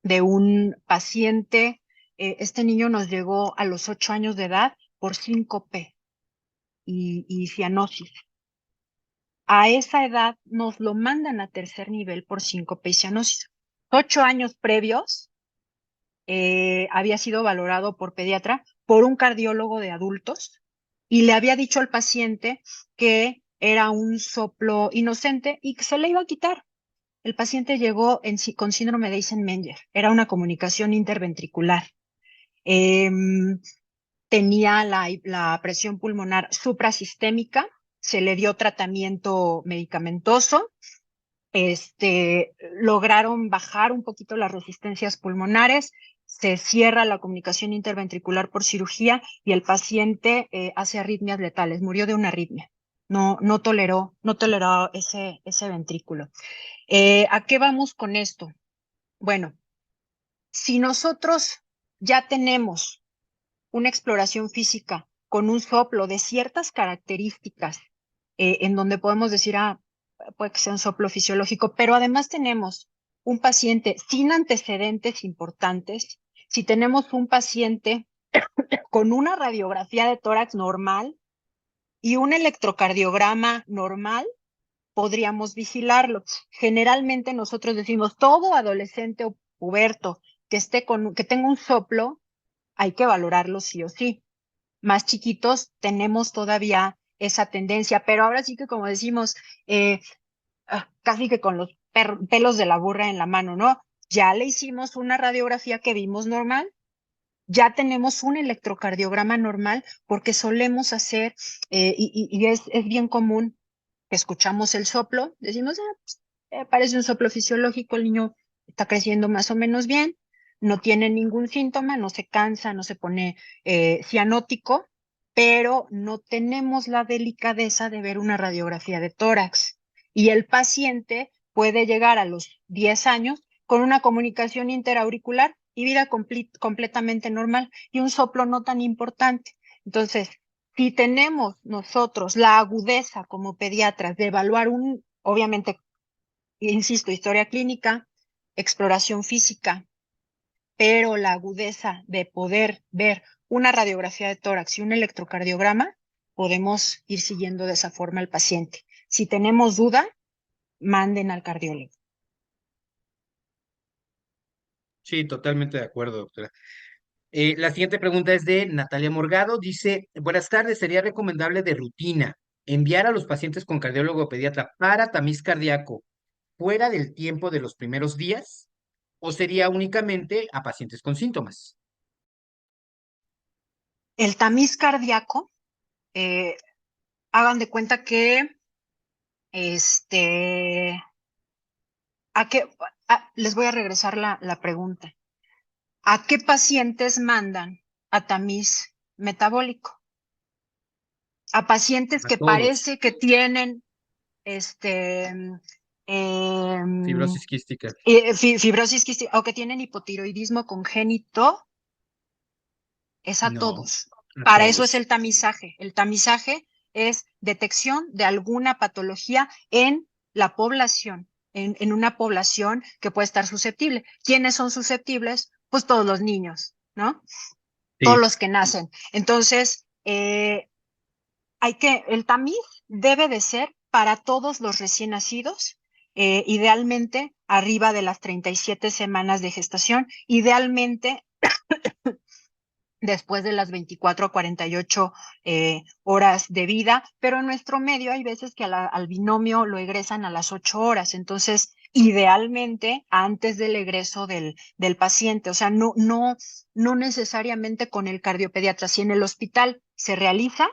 de un paciente. Este niño nos llegó a los 8 años de edad por síncope y cianosis. A esa edad nos lo mandan a tercer nivel por síncope y cianosis. 8 años previos había sido valorado por pediatra, por un cardiólogo de adultos, y le había dicho al paciente que era un soplo inocente y que se le iba a quitar. El paciente llegó con síndrome de Eisenmenger. Era una comunicación interventricular. Tenía la presión pulmonar suprasistémica, se le dio tratamiento medicamentoso, lograron bajar un poquito las resistencias pulmonares, se cierra la comunicación interventricular por cirugía y el paciente hace arritmias letales, murió de una arritmia. No toleró ese ventrículo. ¿A qué vamos con esto? Bueno, si nosotros ya tenemos una exploración física con un soplo de ciertas características, en donde podemos decir, puede que sea un soplo fisiológico, pero además tenemos un paciente sin antecedentes importantes, si tenemos un paciente con una radiografía de tórax normal y un electrocardiograma normal, podríamos vigilarlo. Generalmente nosotros decimos, todo adolescente o puberto que tenga un soplo, hay que valorarlo sí o sí. Más chiquitos tenemos todavía esa tendencia, pero ahora sí que como decimos, casi que con los pelos de la burra en la mano, ¿no? Ya le hicimos una radiografía que vimos normal, ya tenemos un electrocardiograma normal, porque solemos hacer, y es bien común, que escuchamos el soplo, decimos, parece un soplo fisiológico, el niño está creciendo más o menos bien, no tiene ningún síntoma, no se cansa, no se pone cianótico, pero no tenemos la delicadeza de ver una radiografía de tórax. Y el paciente puede llegar a los 10 años con una comunicación interauricular y vida completamente normal y un soplo no tan importante. Entonces, si tenemos nosotros la agudeza como pediatras de evaluar obviamente, insisto, historia clínica, exploración física, pero la agudeza de poder ver una radiografía de tórax y un electrocardiograma, podemos ir siguiendo de esa forma al paciente. Si tenemos duda, manden al cardiólogo. Sí, totalmente de acuerdo, doctora. La siguiente pregunta es de Natalia Morgado. Dice, buenas tardes, ¿sería recomendable de rutina enviar a los pacientes con cardiólogo pediatra para tamiz cardíaco fuera del tiempo de los primeros días o sería únicamente a pacientes con síntomas? El tamiz cardíaco, hagan de cuenta que les voy a regresar la pregunta. ¿A qué pacientes mandan a tamiz metabólico? A pacientes A que todos. parece que tienen este, Fibrosis quística. fibrosis quística o que tienen hipotiroidismo congénito, es a No, todos. a Para eso es todos. el tamizaje. El tamizaje es detección de alguna patología en la población, en una población que puede estar susceptible. ¿Quiénes son susceptibles? Pues todos los niños, ¿no? Todos Sí. los que nacen. Entonces, el tamiz debe de ser para todos los recién nacidos, idealmente arriba de las 37 semanas de gestación, idealmente después de las 24 a 48 horas de vida, pero en nuestro medio hay veces que al binomio lo egresan a las 8 horas, entonces idealmente antes del egreso del paciente, o sea, no necesariamente con el cardiopediatra, si en el hospital se realiza,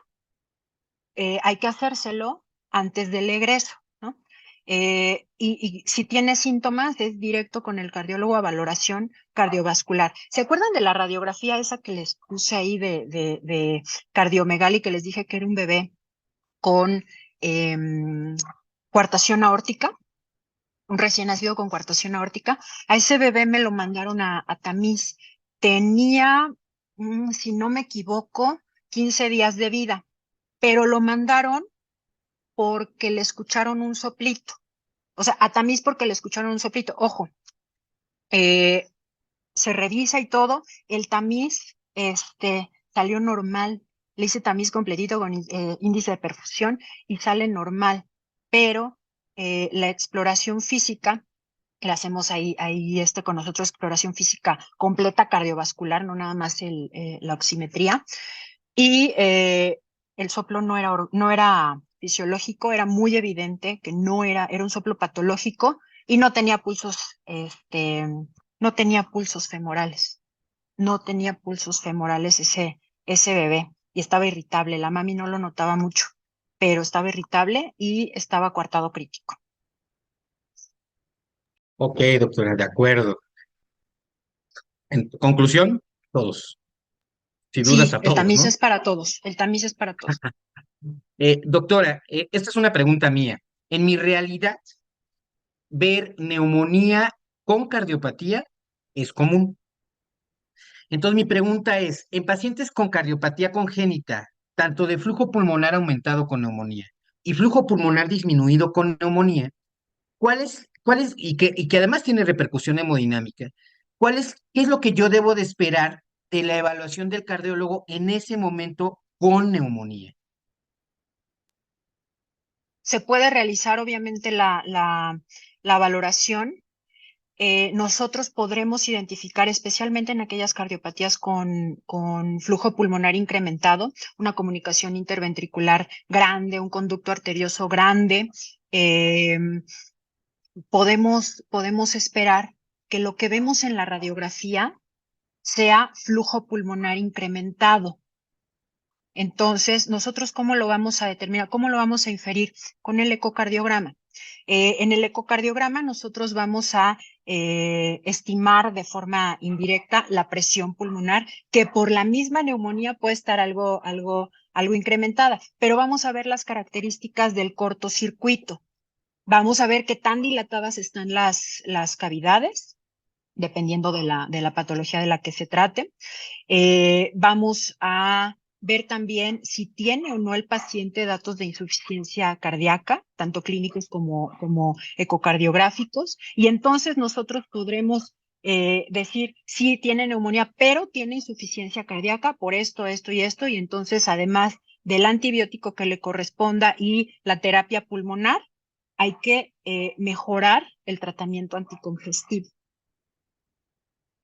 hay que hacérselo antes del egreso, ¿no? Y si tiene síntomas, es directo con el cardiólogo a valoración cardiovascular. ¿Se acuerdan de la radiografía esa que les puse ahí de cardiomegalia y que les dije que era un bebé con coartación aórtica? Un recién nacido con coartación aórtica. A ese bebé me lo mandaron a tamiz. Tenía, si no me equivoco, 15 días de vida, pero lo mandaron porque le escucharon un soplito. O sea, a tamiz porque le escucharon un soplito. Ojo, eh, se revisa y todo. El tamiz salió normal. Le hice tamiz completito con índice de perfusión y sale normal. Pero la exploración física, la hacemos ahí con nosotros, exploración física completa cardiovascular, no nada más la oximetría. Y el soplo no era fisiológico, era muy evidente que era un soplo patológico y no tenía no tenía pulsos femorales. No tenía pulsos femorales ese bebé y estaba irritable. La mami no lo notaba mucho, pero estaba irritable y estaba coartado crítico. Ok, doctora, de acuerdo. En conclusión, todos. Sin dudas Sí, a el todos, tamiz ¿no? es para todos. El tamiz es para todos. Doctora, esta es una pregunta mía. En mi realidad, ver neumonía con cardiopatía es común. Entonces, mi pregunta es, en pacientes con cardiopatía congénita, tanto de flujo pulmonar aumentado con neumonía y flujo pulmonar disminuido con neumonía, y que además tiene repercusión hemodinámica, qué es lo que yo debo de esperar de la evaluación del cardiólogo en ese momento con neumonía? Se puede realizar, obviamente, la valoración. Nosotros podremos identificar, especialmente en aquellas cardiopatías con flujo pulmonar incrementado, una comunicación interventricular grande, un conducto arterioso grande. eh, podemos esperar que lo que vemos en la radiografía sea flujo pulmonar incrementado. Entonces, nosotros, ¿cómo lo vamos a determinar? ¿Cómo lo vamos a inferir? Con el ecocardiograma. En el ecocardiograma nosotros vamos a estimar de forma indirecta la presión pulmonar, que por la misma neumonía puede estar algo incrementada, pero vamos a ver las características del cortocircuito. Vamos a ver qué tan dilatadas están las cavidades, dependiendo de la patología de la que se trate. Vamos a ver también si tiene o no el paciente datos de insuficiencia cardíaca, tanto clínicos como ecocardiográficos, y entonces nosotros podremos decir si tiene neumonía, pero tiene insuficiencia cardíaca por esto, esto y esto, y entonces además del antibiótico que le corresponda y la terapia pulmonar, hay que mejorar el tratamiento anticongestivo.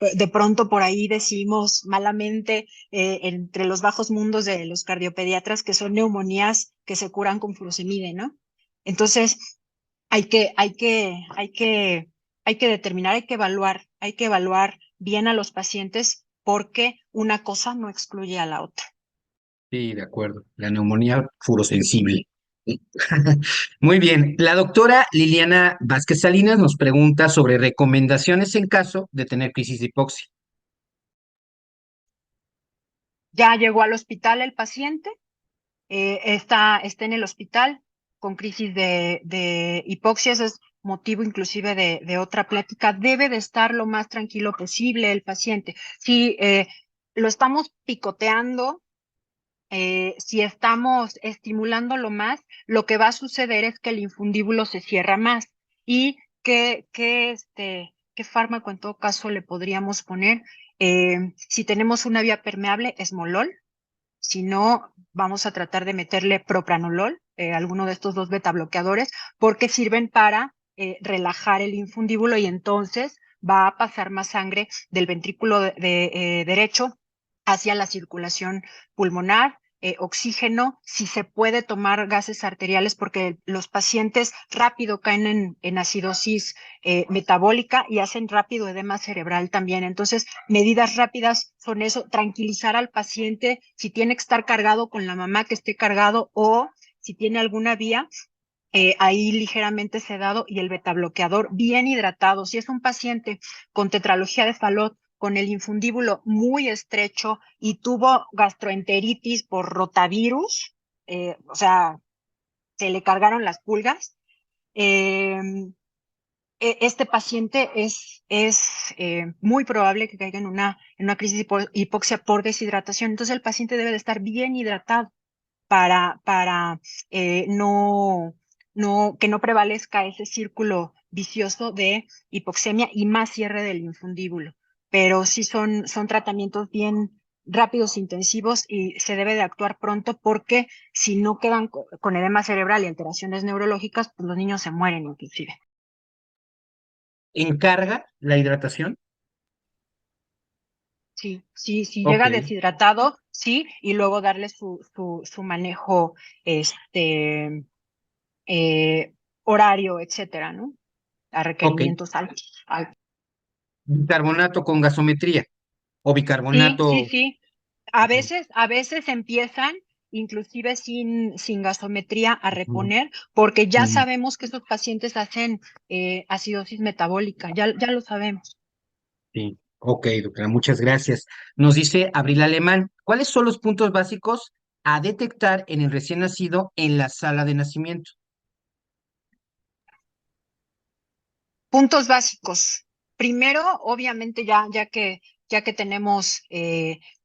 De pronto por ahí decimos malamente entre los bajos mundos de los cardiopediatras que son neumonías que se curan con furosemide, ¿no? Entonces hay que determinar, hay que evaluar bien a los pacientes porque una cosa no excluye a la otra. Sí, de acuerdo. La neumonía furosensible. Muy bien. La doctora Liliana Vázquez Salinas nos pregunta sobre recomendaciones en caso de tener crisis de hipoxia. Ya llegó al hospital el paciente, está en el hospital con crisis de hipoxia. Eso es motivo inclusive de otra plática, debe de estar lo más tranquilo posible el paciente. Si lo estamos picoteando, si estamos estimulándolo más, lo que va a suceder es que el infundíbulo se cierra más. ¿Y qué fármaco en todo caso le podríamos poner? Si tenemos una vía permeable, esmolol. Si no, vamos a tratar de meterle propranolol, alguno de estos dos beta bloqueadores, porque sirven para relajar el infundíbulo y entonces va a pasar más sangre del ventrículo derecho hacia la circulación pulmonar, oxígeno, si se puede tomar gases arteriales, porque los pacientes rápido caen en acidosis metabólica y hacen rápido edema cerebral también. Entonces, medidas rápidas son eso, tranquilizar al paciente, si tiene que estar cargado con la mamá, que esté cargado, o si tiene alguna vía, ahí ligeramente sedado, y el betabloqueador bien hidratado. Si es un paciente con tetralogía de Fallot, con el infundíbulo muy estrecho y tuvo gastroenteritis por rotavirus, o sea, se le cargaron las pulgas, eh, este paciente es muy probable que caiga en una crisis de hipoxia por deshidratación. Entonces el paciente debe de estar bien hidratado para que no prevalezca ese círculo vicioso de hipoxemia y más cierre del infundíbulo. Pero sí son tratamientos bien rápidos, intensivos, y se debe de actuar pronto, porque si no quedan con edema cerebral y alteraciones neurológicas, pues los niños se mueren inclusive. ¿Encarga la hidratación? Sí, Ok, llega deshidratado, sí, y luego darle su manejo, este, horario, etcétera, ¿no? A ok. requerimientos altos. Bicarbonato con gasometría o Sí, bicarbonato. sí. Ujú, A veces empiezan inclusive sin gasometría a ujú, reponer, porque ya ujú. sabemos que esos pacientes hacen acidosis metabólica, ya lo sabemos. Sí, ok, doctora, muchas gracias. Nos dice Abril Alemán, ¿cuáles son los puntos básicos a detectar en el recién nacido en la sala de nacimiento? Puntos básicos. Primero, obviamente, ya que tenemos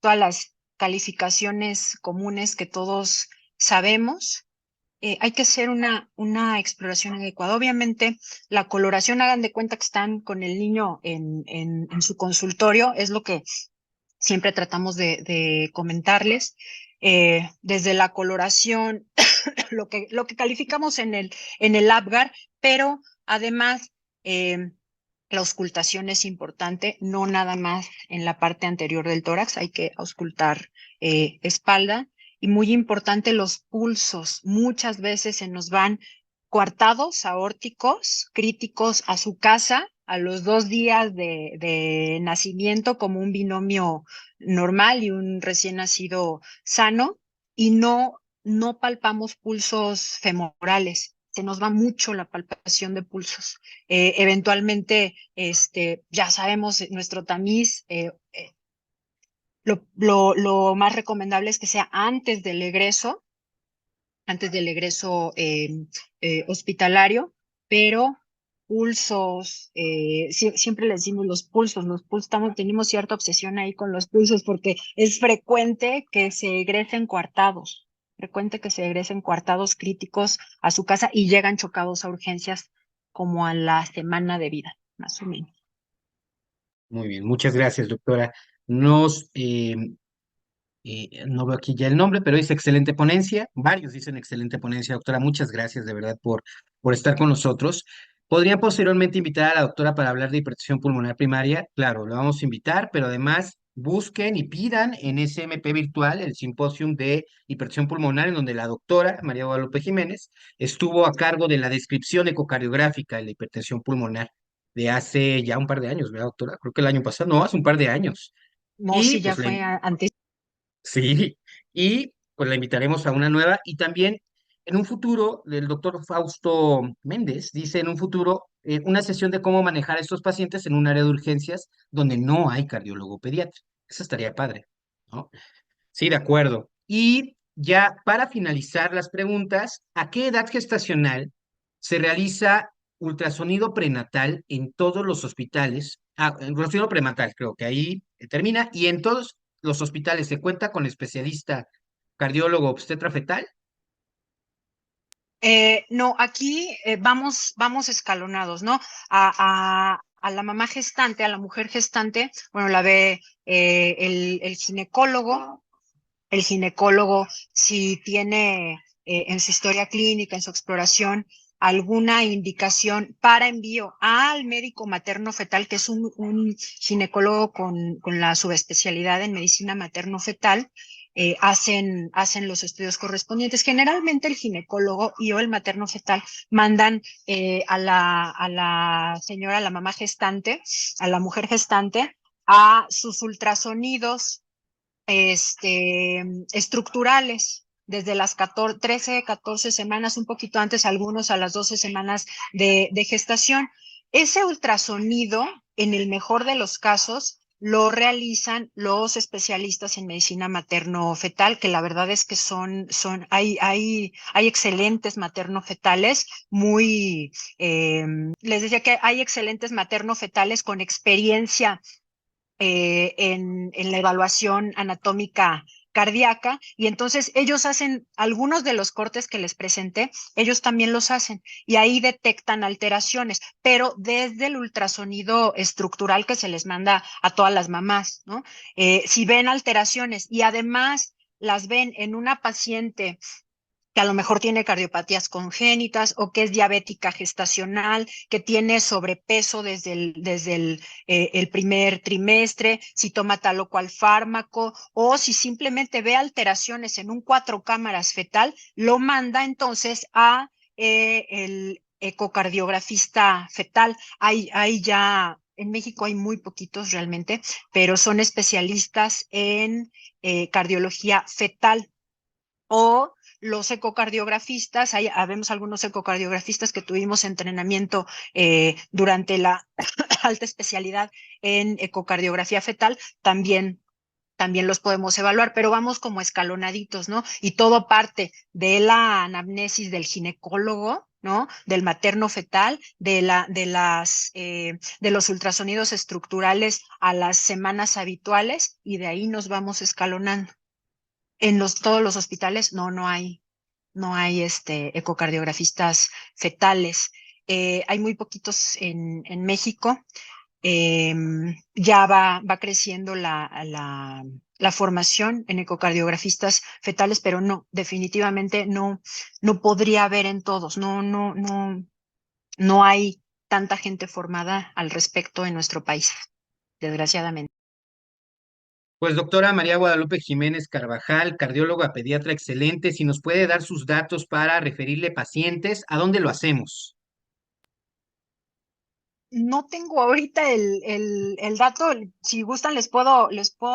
todas las calificaciones comunes que todos sabemos, hay que hacer una exploración adecuada. Obviamente, la coloración, hagan de cuenta que están con el niño en su consultorio, es lo que siempre tratamos de comentarles. Desde la coloración, lo que calificamos en el APGAR, pero además, eh, la auscultación es importante, no nada más en la parte anterior del tórax, hay que auscultar espalda. Y muy importante, los pulsos. Muchas veces se nos van coartados aórticos críticos a su casa a los 2 días de nacimiento, como un binomio normal y un recién nacido sano, y no palpamos pulsos femorales. Se nos va mucho la palpación de pulsos. Eventualmente, ya sabemos, nuestro tamiz, lo más recomendable es que sea antes del egreso hospitalario, pero pulsos, siempre les decimos los pulsos, tenemos cierta obsesión ahí con los pulsos, porque es frecuente que se egresen coartados críticos a su casa y llegan chocados a urgencias como a la semana de vida, más o menos. Muy bien, muchas gracias, doctora. Nos, no veo aquí ya el nombre, pero dice excelente ponencia. Varios dicen excelente ponencia, doctora. Muchas gracias de verdad por estar con nosotros. ¿Podrían posteriormente invitar a la doctora para hablar de hipertensión pulmonar primaria? Claro, lo vamos a invitar, pero además busquen y pidan en SMP virtual el simposium de hipertensión pulmonar, en donde la doctora María Guadalupe Jiménez estuvo a cargo de la descripción ecocardiográfica de la hipertensión pulmonar de hace ya un par de años, ¿verdad, doctora? Creo que el año pasado, no, hace un par de años. No, Y sí, ya pues fue antes. sí, y pues la invitaremos a una nueva y también en un futuro, el doctor Fausto Méndez dice en un futuro una sesión de cómo manejar a estos pacientes en un área de urgencias donde no hay cardiólogo pediatra. Eso estaría padre, ¿no? Sí, de acuerdo. Y ya para finalizar las preguntas, ¿a qué edad gestacional se realiza ultrasonido prenatal en todos los hospitales. Ultrasonido prenatal, creo que ahí termina. Y en todos los hospitales se cuenta con especialista cardiólogo obstetra fetal. No, aquí vamos escalonados, ¿no? A la mamá gestante, a la mujer gestante, bueno, la ve el ginecólogo. El ginecólogo, si tiene en su historia clínica, en su exploración, alguna indicación para envío al médico materno-fetal, que es un ginecólogo con la subespecialidad en medicina materno-fetal, hacen los estudios correspondientes. Generalmente el ginecólogo y o el materno-fetal mandan a la señora, a la mamá gestante, a la mujer gestante, a sus ultrasonidos estructurales, desde las 13, 14 semanas, un poquito antes, algunos a las 12 semanas de gestación. Ese ultrasonido, en el mejor de los casos, lo realizan los especialistas en medicina materno-fetal, que la verdad es que hay excelentes materno-fetales, les decía que hay excelentes materno-fetales con experiencia en la evaluación anatómica cardíaca, y entonces ellos hacen algunos de los cortes que les presenté, ellos también los hacen, y ahí detectan alteraciones, pero desde el ultrasonido estructural que se les manda a todas las mamás, ¿no? Si ven alteraciones y además las ven en una paciente que a lo mejor tiene cardiopatías congénitas o que es diabética gestacional, que tiene sobrepeso desde el primer trimestre, si toma tal o cual fármaco, o si simplemente ve alteraciones en un 4 cámaras fetal, lo manda entonces a el ecocardiografista fetal. Hay ya, en México hay muy poquitos realmente, pero son especialistas en cardiología fetal. O los ecocardiografistas, habemos algunos ecocardiografistas que tuvimos entrenamiento durante la alta especialidad en ecocardiografía fetal, también los podemos evaluar, pero vamos como escalonaditos, ¿no? Y todo parte de la anamnesis del ginecólogo, ¿no? Del materno fetal, de los ultrasonidos estructurales a las semanas habituales, y de ahí nos vamos escalonando. En todos los hospitales no hay ecocardiografistas fetales. Hay muy poquitos en México. Ya va creciendo la formación en ecocardiografistas fetales, pero no, definitivamente no podría haber en todos. No hay tanta gente formada al respecto en nuestro país, desgraciadamente. Pues doctora María Guadalupe Jiménez Carvajal, cardióloga pediatra excelente, si nos puede dar sus datos para referirle pacientes, ¿a dónde lo hacemos? No tengo ahorita el dato, si gustan les puedo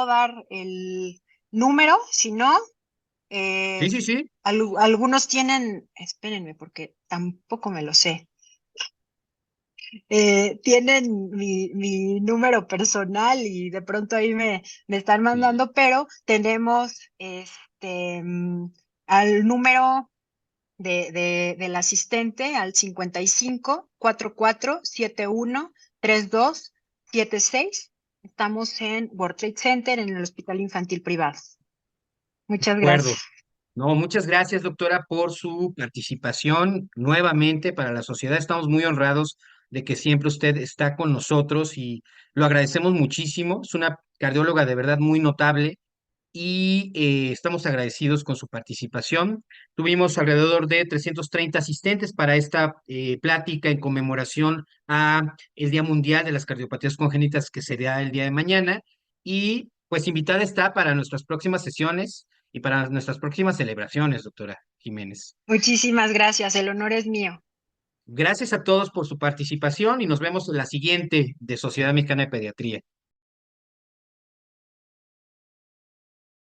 dar el número, si no, Sí, eh, sí, sí. algunos tienen, espérenme porque tampoco me lo sé, tienen mi número personal y de pronto ahí me están Sí. mandando, pero tenemos al número del asistente al 55 44 71 32 76. Estamos en World Trade Center, en el Hospital Infantil Privado. De Muchas gracias. acuerdo. No, muchas gracias, doctora, por su participación nuevamente para la sociedad. Estamos muy honrados de que siempre usted está con nosotros y lo agradecemos muchísimo. Es una cardióloga de verdad muy notable y estamos agradecidos con su participación. Tuvimos alrededor de 330 asistentes para esta plática en conmemoración a el Día Mundial de las Cardiopatías Congénitas, que será el día de mañana, y pues invitada está para nuestras próximas sesiones y para nuestras próximas celebraciones, doctora Jiménez. Muchísimas gracias. El honor es mío. Gracias a todos por su participación y nos vemos en la siguiente de Sociedad Mexicana de Pediatría.